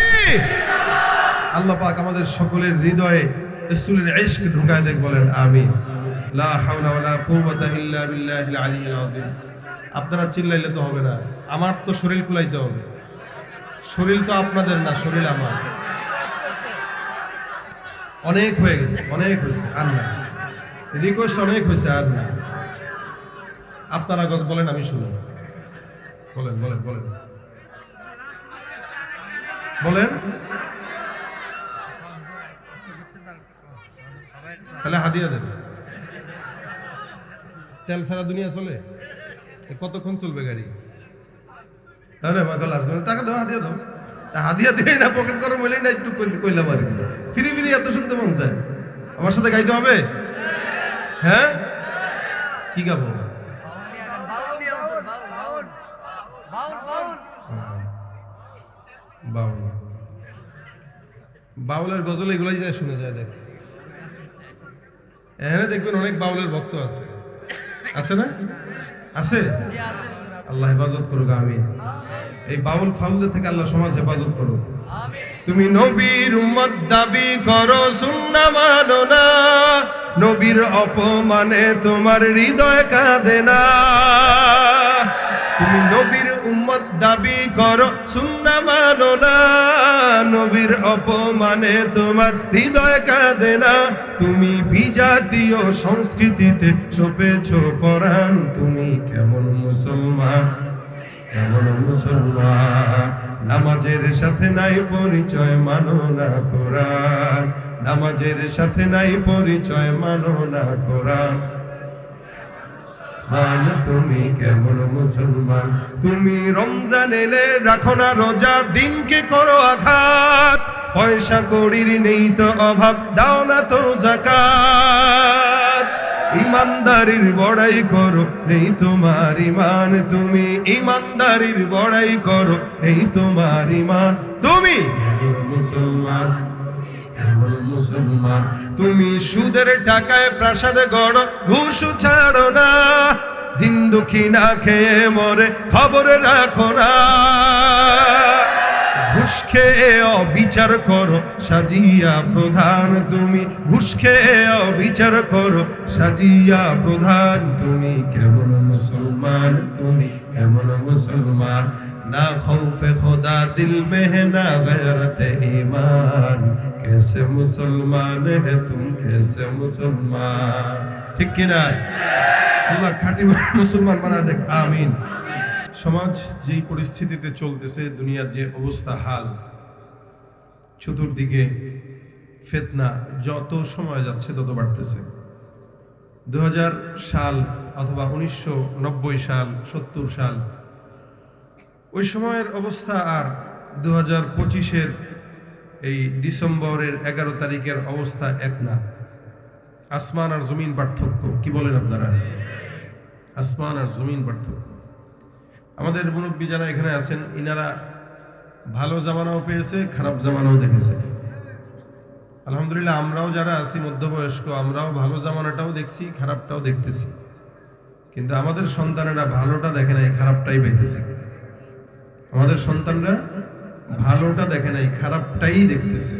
আল্লাহ পাক আমাদের সকলের হৃদয়ে রাসূলের ইশক ঢুকায় দেখ, বলেন আমিন। লা হাওলা ওয়ালা কুওয়াতা ইল্লা বিল্লাহিল আলিয়্যিল আযীম। আপনারা চিল্লাইলে তো হবে না, আমার তো শরীর কুলাইতে হবে। শরীর তো আপনাদের না, শরীর আমার। অনেক হয়ে গেছে, অনেক হয়েছে, আর না। রিকোয়েস্ট অনেক হয়েছে, আর না। আপনারা বলেন, আমি শুনি। বলেন বলেন বলেন বলেন। তাহলে হাদিয়া দেন। তেল সারা দুনিয়া চলে, কতক্ষণ চলবে গাড়ি? তাহলে টাকা দাও, হাদিয়া দাও। হাদিয়া দিলেই না, পকেট গরম হইলেই না, একটু কইলাম আর কি। ফিরি ফিরি এত শুনতে মন চায়। আমার সাথে গাইতে হবে? হ্যাঁ, কি গাবো? বাউল, বাউলের গজল এগুলাই যায়, শুনে যায়। দেখ, এখানে দেখবেন অনেক বাউলের ভক্ত আছে, আছে না? আছে? আল্লাহ হেফাজত করুক, আমিন। এই বাউল ফাউলদের থেকে আল্লাহ সমাজ হেফাজত করুক। তুমি নবীর উম্মত দাবি করো, সুন্নাহ মানো না, নবীর অপমানে তোমার হৃদয় কাঁদে না। তুমি নবীর উম্মত দাবি করো, সুন্নাহ মানো না, নবীর অপমানে তোমার হৃদয় কাঁদে না। তুমি বিজাতীয় সংস্কৃতিতে সপেছ পরাণ, তুমি কেমন মুসলমান, কেমন মুসলমান? নামাজের সাথে নাই পরিচয়, মানো না কোরআন। নামাজের সাথে নাই পরিচয়, মানো না কোরআন। মান তুমি কেমন মুসলমান। তুমি রমজান এলে রাখো না রোজা, দিনকে করো আঘাত, পয়সা কড়ির নেই তো অভাব, দাও না তো যাকাত। ইমানদারির বড়াই করো, নেই তোমার ইমান, তুমি ইমানদারির বড়াই করো, নেই তোমার ইমান। তুমি মুসলমান, এমন মুসলমান। তুমি সুদের টাকায় প্রাসাদ গড়ো, ঘুষ ছাড়ো না, দিন দুঃখী না খেয়ে মরে খবর রাখো না। ঘুষ খেয়ে অবিচার করো, সাজিয়া প্রধান, তুমি ঘুষ খেয়ে অবিচার করো, সাজিয়া প্রধান। তুমি কেমন মুসলমান, তুমি কেমন মুসলমান। না খৌফে খোদা দিল মে হে না গয়রতে ঈমান, कैसे মুসলমান হে তুম कैसे মুসলমান। ঠিক কি না? আল্লাহ খাঁটি মুসলমান বানা দেখ, আমিন। সমাজ যেই পরিস্থিতিতে চলতেছে, দুনিয়ার যে অবস্থা হাল, চতুর্দিকে ফিতনা যত সময় যাচ্ছে তত বাড়তেছে। 2000 সাল অথবা 1990 সাল, 70 সাল, ওই সময়ের অবস্থা আর 2025-এর এই ডিসেম্বরের 11 তারিখের অবস্থা এক না। আসমান আর জমিন পার্থক্য। কি বলেন আপনারা? আসমান আর জমিন পার্থক্য। আমাদের মুরব্বী যারা এখানে আছেন, ইনারা ভালো জামানাও পেয়েছে, খারাপ জামানাও দেখেছে। আলহামদুলিল্লাহ আমরাও যারা আছি মধ্যবয়স্ক, আমরাও ভালো জামানাটাও দেখছি, খারাপটাও দেখতেছি। কিন্তু আমাদের সন্তানেরা ভালোটা দেখে নাই, খারাপটাই পাইতেছে। আমাদের সন্তানরা ভালোটা দেখে নাই, খারাপটাই দেখতেছে।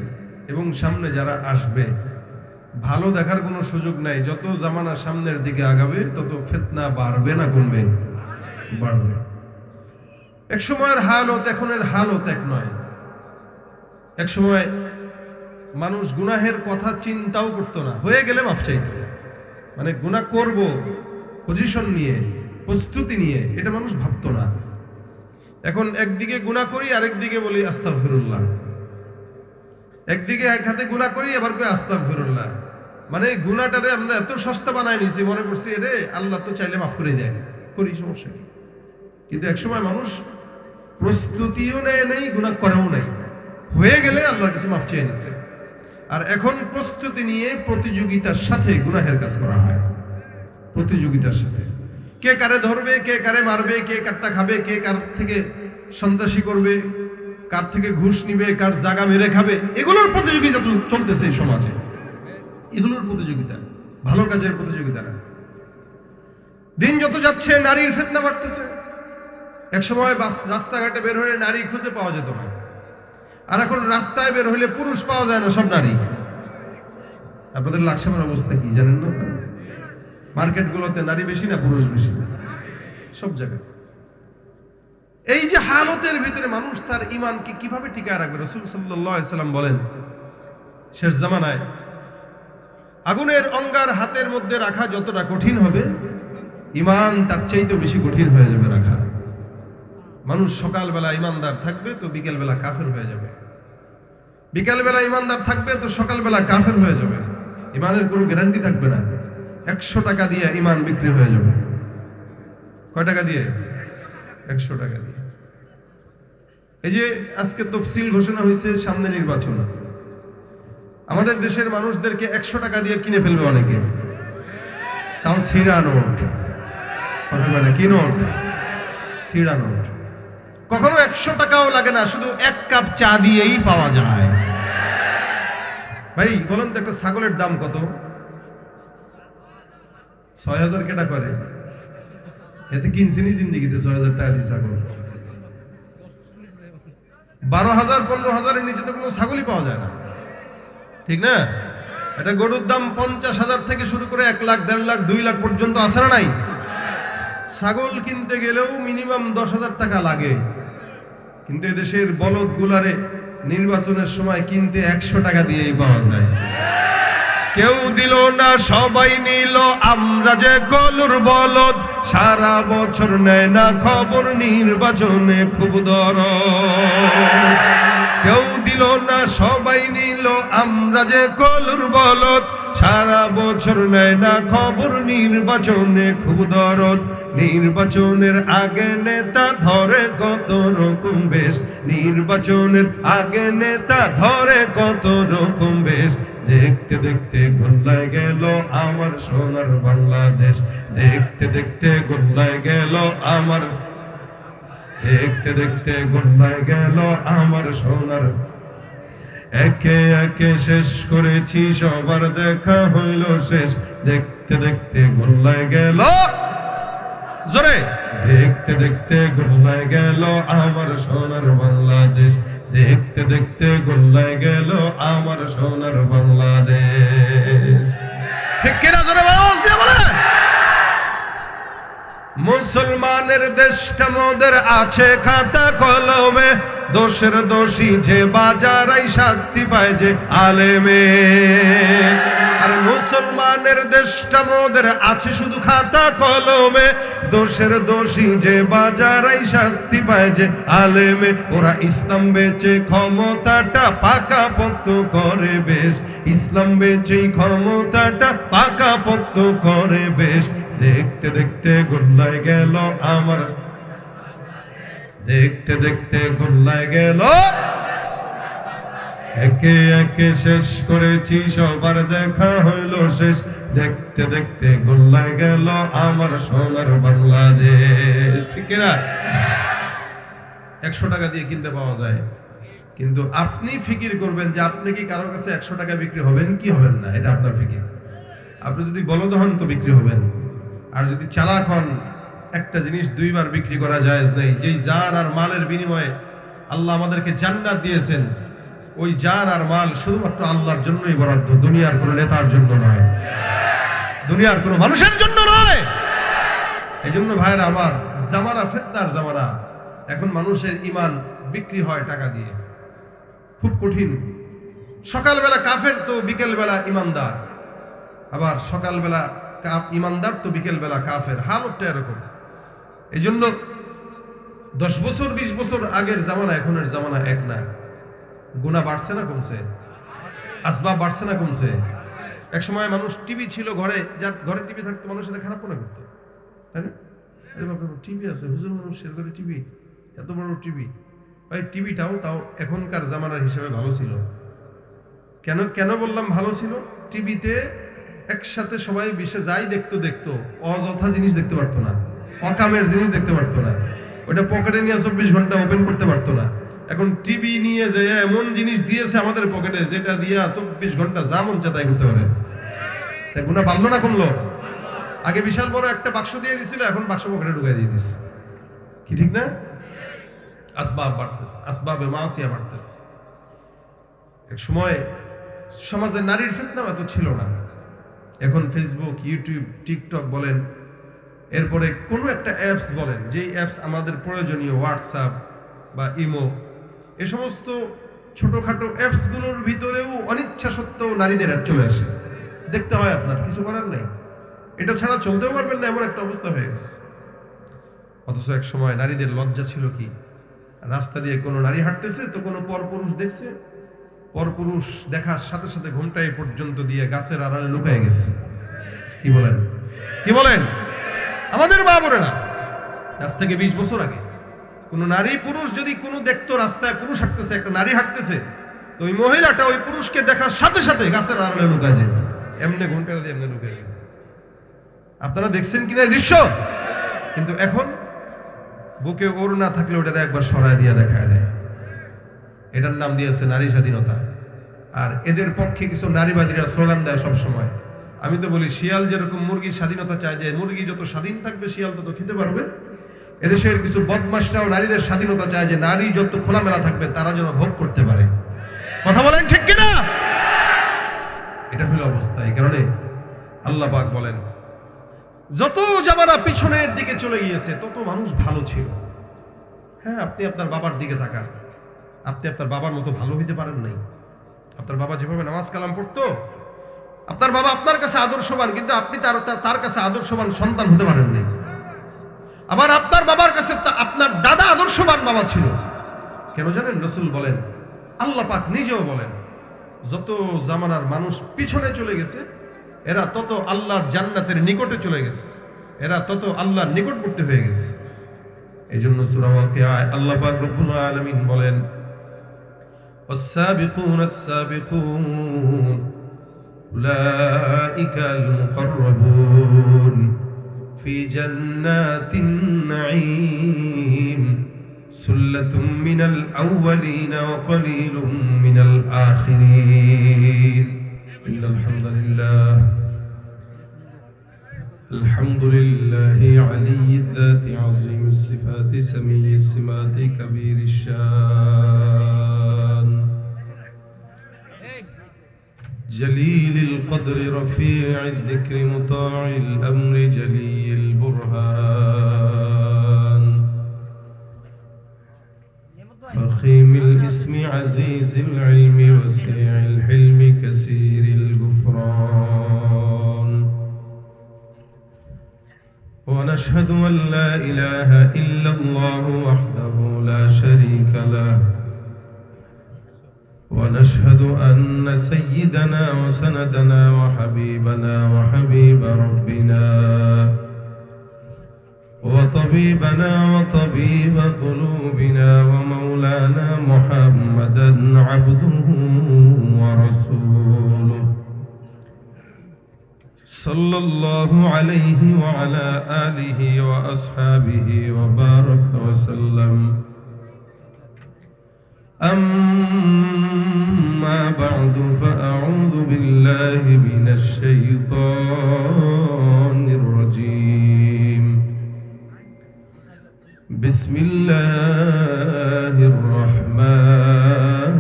এবং সামনে যারা আসবে, ভালো দেখার কোনো সুযোগ নাই। যত জামানা সামনের দিকে আগাবে তত ফিতনা বাড়বে না কমবে? বাড়বে। এক সময়ের হালত এখনের হালত এক নয়। এক সময় মানুষ গুনাহের কথা চিন্তাও করতো না, হয়ে গেলে মাফ চাইতো। মানে গুনাহ করব পজিশন নিয়ে, প্রস্তুতি নিয়ে, এটা মানুষ ভাবতো না। এখন একদিকে গুনাহ করি, আরেকদিকে বলি আস্তাগফিরুল্লাহ। একদিকে এক হাতে গুনাহ করি, আবার কই আস্তাগফিরুল্লাহ। মানে গুনাহটারে আমরা এত সস্তা বানাই নিছি, মনে করছি এরে আল্লাহ তো চাইলে মাফ করে দেয়, করি, সমস্যা কি। কিন্তু একসময় মানুষ প্রস্তুতিও নেয় নাই, গুনাহ করেও নাই, হয়ে গেলে আল্লাহর কাছে মাফ চেয়ে নিছে। আর এখন প্রস্তুতি নিয়ে প্রতিযোগিতার সাথে গুনাহের কাজ করা হয়, প্রতিযোগিতার সাথে। কে কারে ধরবে, কে কারে মারবে, কে কারটা খাবে, কে কার থেকে সন্ত্রাসী করবে, কার থেকে ঘুষ নিবে, কার জায়গা মেরে খাবে, এগুলোর প্রতিযোগিতা চলতেছে এই সমাজে। এগুলোর প্রতিযোগিতা, ভালো কাজের প্রতিযোগিতা না। দিন যত যাচ্ছে নারীর ফিতনা বাড়তেছে। এক সময় রাস্তাঘাটে বের হলে নারী খুঁজে পাওয়া যেত না, আর এখন রাস্তায় বের হলে পুরুষ পাওয়া যায় না, সব নারী। আপনাদের লাকসামের অবস্থা কি জানেন না? মার্কেটগুলোতে নারী বেশি না পুরুষ বেশি? সব জায়গায়। এই যে হালতের ভিতরে মানুষ তার ঈমানকে কিভাবে টিকায় রাখবে? রাসূল সাল্লাল্লাহু আলাইহি সাল্লাম বলেন, শেষ জামানায় আগুনের অঙ্গার হাতের মধ্যে রাখা যতটা কঠিন হবে, ঈমান তার চাইতে বেশি কঠিন হয়ে যাবে রাখা। মানুষ সকালবেলা ঈমানদার থাকবে তো বিকেলবেলা কাফের হয়ে যাবে, বিকেলবেলা ঈমানদার থাকবে তো সকালবেলা কাফের হয়ে যাবে। ঈমানের কোনো গ্যারান্টি থাকবে না। 100 টাকা দিয়ে ঈমান বিক্রি হয়ে যাবে। কয় টাকা দিয়ে? 100 টাকা দিয়ে। এই যে আজকে তফসিল ঘোষণা হয়েছে, সামনে নির্বাচন, আমাদের দেশের মানুষদেরকে 100 টাকা দিয়ে কিনে ফেলবে অনেকে, তাও ছিঁড়া নোট। কথা বলে কি নোট? ছিঁড়া নোট। কখনো 100 টাকাও লাগে না, শুধু 1 কাপ চা দিয়েই পাওয়া যায়। ভাই বলেন তো, একটা ছাগলের দাম কত? 6000 কেটা করে? এতে কিনছিনি জিন্দিগিতে 6000 টাকা দিয়ে ছাগল? 12,000 15,000-এর নিচে তো কোনো ছাগলই পাওয়া যায় না, ঠিক না? এটা গরুর দাম 50,000 থেকে শুরু করে 1 লাখ 1.5 লাখ 2 লাখ পর্যন্ত আছে না নাই? ছাগল কিনতে গেলেও মিনিমাম 10,000 টাকা লাগে। কিন্তু এদেশের বলদ গুলারে নির্বাচনের সময় কিনতে 100 টাকা দিয়েই পাওয়া যায়। কেউ দিল না, সবাই নিল, আমরা যে গলুর বলদ, সারা বছর নেয় না খবর, নির্বাচনে খুব দরদ। কেউ দিল না, সবাই নিল, আমরা যে গলুর বলদ, সারা বছর নেয় না খবর, নির্বাচনে খুব দরদ, নির্বাচনের আগে নেতা ধরে কত রকম বেশ, নির্বাচনের আগে নেতা ধরে কত রকম বেশ। দেখতে দেখতে গোল্লায় গেল আমার সোনার বাংলাদেশ, দেখতে দেখতে গোল্লায় গেল আমার, দেখতে দেখতে গোল্লায় গেল আমার সোনার। একে একে শেষ করেছি সবার দেখা হইল শেষ, দেখতে দেখতে গোল্লায় গেল, জোরে, দেখতে দেখতে গোল্লায় গেল আমার সোনার বাংলাদেশ, দেখতে দেখতে গোল্লায় গেল আমার সোনার বাংলাদেশ। ঠিক কিনা জোরে আওয়াজ দিয়ে বলে। মুসলমানের দেশটা মোদের আছে খাতা কলমে, দোষের দোষী যে বাজারাই শাস্তি পায় যে আলেমে। আর মুসলমানের দেশটা মোদের আছে শুধু খাতা কলমে, দোষের দোষী যে বাজারাই শাস্তি পায় যে আলেমে। ওরা ইসলাম বেচে ক্ষমতাটা পাকা পোক্ত করে বেশ, ইসলাম বেচে ক্ষমতাটা পাকা পোক্ত করে বেশ। দেখতে দেখতে গোল্লায় গেল আমার, দেখতে দেখতে গোল্লায় গেল, একে একে শেষ করেছি সবার দেখা হইল শেষ, দেখতে দেখতে গোল্লায় গেল আমার সোনার বাংলাদেশ। ঠিক না? 100 টাকা দিয়ে কিনতে পাওয়া যায়, কিন্তু আপনি ফিকির করবেন যে আপনি কি কারোর কাছে 100 টাকা বিক্রি হবেন কি হবেন না, এটা আপনার ফিকির। আপনি যদি বলদ হন তো বিক্রি হবেন, আর যদি চালাক হন একটা জিনিস 2 বার বিক্রি করা জায়েজ নেই। যেই জান আর মালের বিনিময়ে আল্লাহ আমাদেরকে জান্নাত দিয়েছেন, ওই জান আর মাল শুধুমাত্র আল্লাহর জন্যই বরাদ্দ, দুনিয়ার কোনো নেতার জন্য নয়, দুনিয়ার কোনো মানুষের জন্য নয়। এই জন্য ভাইয়েরা আমার, জামানা ফিতনার জামানা, এখন মানুষের ঈমান বিক্রি হয় টাকা দিয়ে, খুব কঠিন। সকালবেলা কাফের তো বিকেলবেলা ইমানদার, আবার সকালবেলা ইমানদার তো বিকেলবেলা কাফের, হালতটা এরকম। এই জন্য 10 বছর 20 বছর আগের জামানা এখনের জামানা এক না। গুনাহ বাড়ছে না কমছে? আসবাব বাড়ছে না কমছে? এক সময় মানুষ টিভি ছিল ঘরে, যার ঘরে টিভি থাকতো মানুষ এটা খারাপ মনে করতো, তাই না? আরে বাবা টিভি আছে, হুজুর মানুষের ঘরে টিভি, এত বড় টিভি। ভাই টিভিটাও তাও এখনকার জামানার হিসাবে ভালো ছিল। কেন কেন বললাম ভালো ছিল? টিভিতে একসাথে সবাই বেশে যাই দেখতো, অযথা জিনিস দেখতে পারতো না, অকামের জিনিস দেখতে পারতো না, ওটা পকেটে নিয়ে 24 ঘন্টা ওপেন করতে পারতো না। এখন টিভি নিয়ে যে এমন জিনিস দিয়েছে আমাদের পকেটে, যেটা দিয়ে 24 ঘন্টা যা মন চায় তাই করতে পারে। তাই গুনাহ বাড়লো না কমলো? আগে বিশাল বড় একটা বাক্স দিয়ে দিছিল, এখন বাক্স পকেটে ঢুকাই দিয়ে দিচ্ছে, কি ঠিক না? আসবাব বাড়তেছে, আসবাবে মাসিয়া বাড়তেছে। এক সময় সমাজে নারীর ফিতনা এত ছিল না, এখন ফেসবুক, ইউটিউব, টিকটক বলেন, এরপরে কোনো একটা অ্যাপস বলেন, যেই অ্যাপস আমাদের প্রয়োজনীয়, হোয়াটসঅ্যাপ বা ইমো, এ সমস্ত ছোটখাটো অ্যাপসগুলোর ভিতরেও অনিচ্ছা সত্ত্বেও নারীদের অ্যাড চলে আসে। দেখতে হয়, আপনার কিছু করার নাই, এটা ছাড়া চলতেও পারবেন না, এমন একটা অবস্থা হয়ে গেছে। অথচ এক সময় নারীদের লজ্জা ছিল কি, রাস্তা দিয়ে কোনো নারী হাঁটতেছে তো কোনো পরপুরুষ দেখছে, পরপুরুষ দেখার সাথে সাথে ঘুমটাই পর্যন্ত দিয়ে গাছের আড়ালে লুকায় গেছে। কি বলেন, কি বলেন? আমাদের মা বোনেরা, আজ থেকে 20 বছর আগে কোন নারী পুরুষ যদি কোনো দেখতো, রাস্তায় পুরুষ হাঁটতেছে, একটা নারী হাঁটতেছে, তো ওই মহিলাটা ওই পুরুষকে দেখার সাথে সাথে গাছের আড়ালে লুকায় যেত, এমনি ঘুমটা দিয়ে এমনি লুকায় যেত। আপনারা দেখছেন কিনা এই দৃশ্য? কিন্তু এখন বুকে ওর না থাকলে ওটারে একবার সরায় দিয়ে দেখায় দেয়। এটার নাম দিয়েছে নারী স্বাধীনতা। আর এদের পক্ষে কিছু নারীবাদীরা স্লোগান দেয় সব সময়। আমি তো বলি, শিয়াল যেরকম মুরগির স্বাধীনতা চায়, যে মুরগি যত স্বাধীন থাকবে শিয়াল তত খেতে পারবে, এদেশের কিছু বদমাশরাও নারীদের স্বাধীনতা চায়, যে নারী যত খোলামেলা থাকবে তারা যেন ভোগ করতে পারে। কথা বলেন ঠিক কিনা? এটা হলো অবস্থা। এই কারণে আল্লাহ পাক বলেন, যত জামানা পিছনের দিকে চলে গিয়েছে তত মানুষ ভালো ছিল। হ্যাঁ, আপনি আপনার বাবার দিকে তাকান, আপনি আপনার বাবার মতো ভালো হইতে পারেন নাই। আপনার বাবা যেভাবে নামাজ কালাম পড়তো, আপনার বাবা আপনার কাছে আদর্শবান, কিন্তু আপনি তার কাছে আদর্শবান সন্তান হতে পারেন নাই। আবার আপনার বাবার কাছে আপনার দাদা আদর্শবান বাবা ছিল। কেন জানেন? রাসূল বলেন, আল্লাহ পাক নিজেও বলেন, যত জামানার মানুষ পিছনে চলে গেছে এরা তত আল্লাহর জান্নাতের নিকটে চলে গেছে, এরা তত আল্লাহর নিকটবর্তী হয়ে গেছে। এই জন্য সূরা ওয়াকিয়ায় আল্লাহ পাক রব্বুল আলামিন বলেন, والسابقون السابقون أولئك المقربون في جنات النعيم سلة من الأولين وقليل من الآخرين إن الحمد لله علي الذات عظيم الصفات سميع السمات كبير الشان جليل القدر رفيع الذكر مطاع الأمر جلي البرهان فخيم الاسم عزيز العلم وسيع الحلم كثير الغفران ونشهد أن لا إله إلا الله وحده لا شريك له ونشهد أن سيدنا وسندنا وحبيبنا وحبيب ربنا وطبيبنا وطبيب قلوبنا ومولانا محمدا عبده ورسوله صلى الله عليه وعلى آله وأصحابه وبارك وسلم أما بعد فأعوذ بالله من الشيطان الرجيم بسم الله الرحمن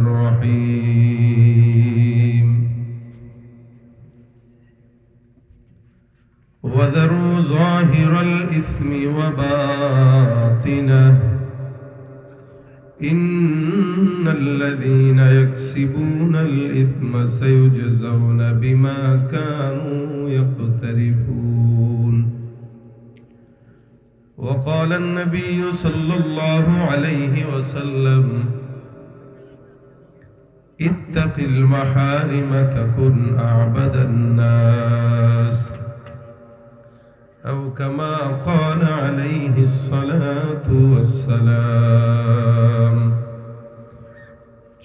الرحيم وذروا ظاهر الإثم وباطنه إن الذين يكسبون الإثم سيجزون بما كانوا يقترفون وقال النبي صلى الله عليه وسلم اتق المحارم تكن أعبد الناس أو كما قال عليه الصلاة والسلام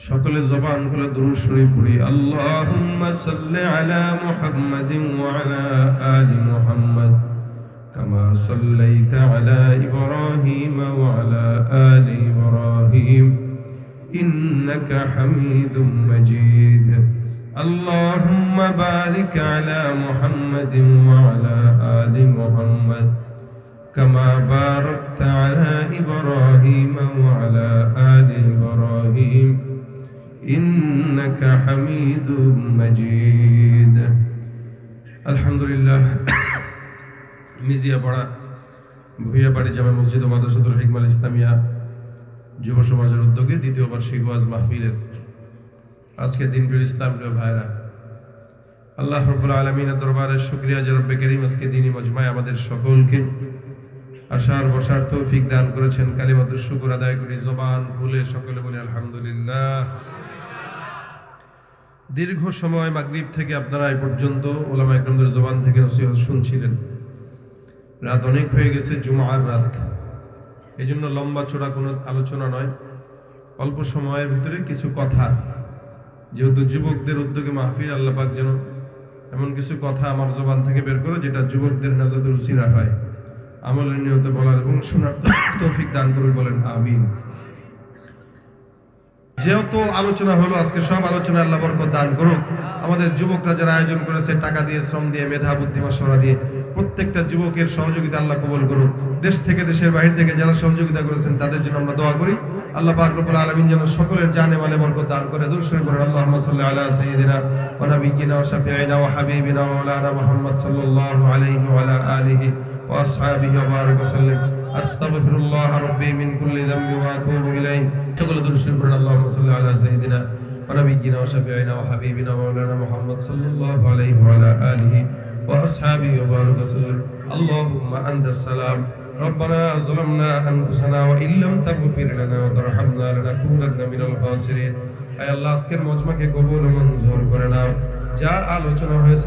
সকলে জবান খুলে দুরূদ শরীফ পড়ি আল্লাহুম্মা সাল্লি আলা মুহাম্মাদিন ওয়া আলা আলি মুহাম্মাদ কামা সাল্লাইতা আলা ইব্রাহিম ওয়া আলা আলি ইব্রাহিম ইন্নাকা হামিদুম মাজিদ اللهم بارك على محمد وعلى آل محمد كما باركت على إبراهيم وعلى آل إبراهيم إنك حميد مجيد الحمد لله মিজিয়াপাড়া ভুইয়াবাড়ি জামে মসজিদ ও মাদ্রাসাতুল হিকমাল ইসলামিয়া যুব সমাজের উদ্যোগে দ্বিতীয় বার্ষিক ওয়াজ মাহফিলের আজকে দিনপ্রিয় ইসলামপ্রিয় ভাইরা, আল্লাহ রাব্বুল আলামিনের দরবারে শুকরিয়া যে রব্বে কারীম আজকে দ্বীনি মজমায় আমাদের সকলকে আসার বসার তৌফিক দান করেছেন। কালিমাতুশ শুকর আদায় করি, জবান খুলে সকলে বলি আলহামদুলিল্লাহ। দীর্ঘ সময় মাগরিব থেকে আপনারা এই পর্যন্ত উলামা ইকরামদের জবান থেকে নসিহত শুনছিলেন। রাত অনেক হয়ে গেছে, জুমার রাত, এই জন্য লম্বা চড়া কোনো আলোচনা নয়, অল্প সময়ের ভিতরে কিছু কথা। যেহেতু যুবকদের উদ্যোগে মাহফিল, আল্লাহ পাক যেন এমন কিছু কথা আমার জবান থেকে বের করে যেটা যুবকদের নাজাতের উসিলা হয়, আমলের নিয়তে বলার এবং শোনার তৌফিক দান করুন, বলেন আমিন। যেহেতু আলোচনা হলো আজকে, সব আলোচনা আল্লাহ বরকত দান করুক। আমাদের যুবকরা যারা আয়োজন করেছে, টাকা দিয়ে, শ্রম দিয়ে, মেধা বুদ্ধি মশওয়ারা দিয়ে, প্রত্যেকটা যুবকের সহযোগিতা আল্লাহ কবুল করুন। দেশ থেকে, দেশের বাহির থেকে যারা সহযোগিতা করেছেন তাদের জন্য আমরা দোয়া করি। আল্লাহ পাক রব্বুল আলামিন যেন সকলের জানে মালে বরকত দান করে। দুরূদ শরীফ পড়ুন। আল্লাহুম্মা সাল্লি আলা সাইয়্যিদিনা ওয়া নাবিয়্যিনা ওয়া শাফিঈনা ওয়া হাবিবিনা ওয়া মাওলানা মুহাম্মদ সাল্লাল্লাহু আলাইহি ওয়া আলা আলিহি ওয়া আসহাবিহি ওয়া বারাক ওয়া সাল্লাম। আস্তাগফিরুল্লাহ রাব্বি মিন কুল্লি যামবি ওয়া আতুবু ইলাইহি। সকলে দুরূদ শরীফ পড়ুন। আল্লাহুম্মা সাল্লি আলা সাইয়্যিদিনা ওয়া নাবিয়্যিনা ওয়া শাফিঈনা ওয়া হাবিবিনা ওয়া মাওলানা মুহাম্মদ সাল্লাল্লাহু আলাইহি ওয়া আলা আলিহি ওয়া আসহাবিহি ওয়া বারাক ওয়া সাল্লাম। আল্লাহুম্মা আনতাস সালাম ربنا ظلمنا أنفسنا وإن لم تغفر لنا وترحمنا لنكونن من الخاسرين। আয় আল্লাহ, আজকের মজমাকে কবুল ও মঞ্জুর করে নাও। যা আলোচনা হয়েছে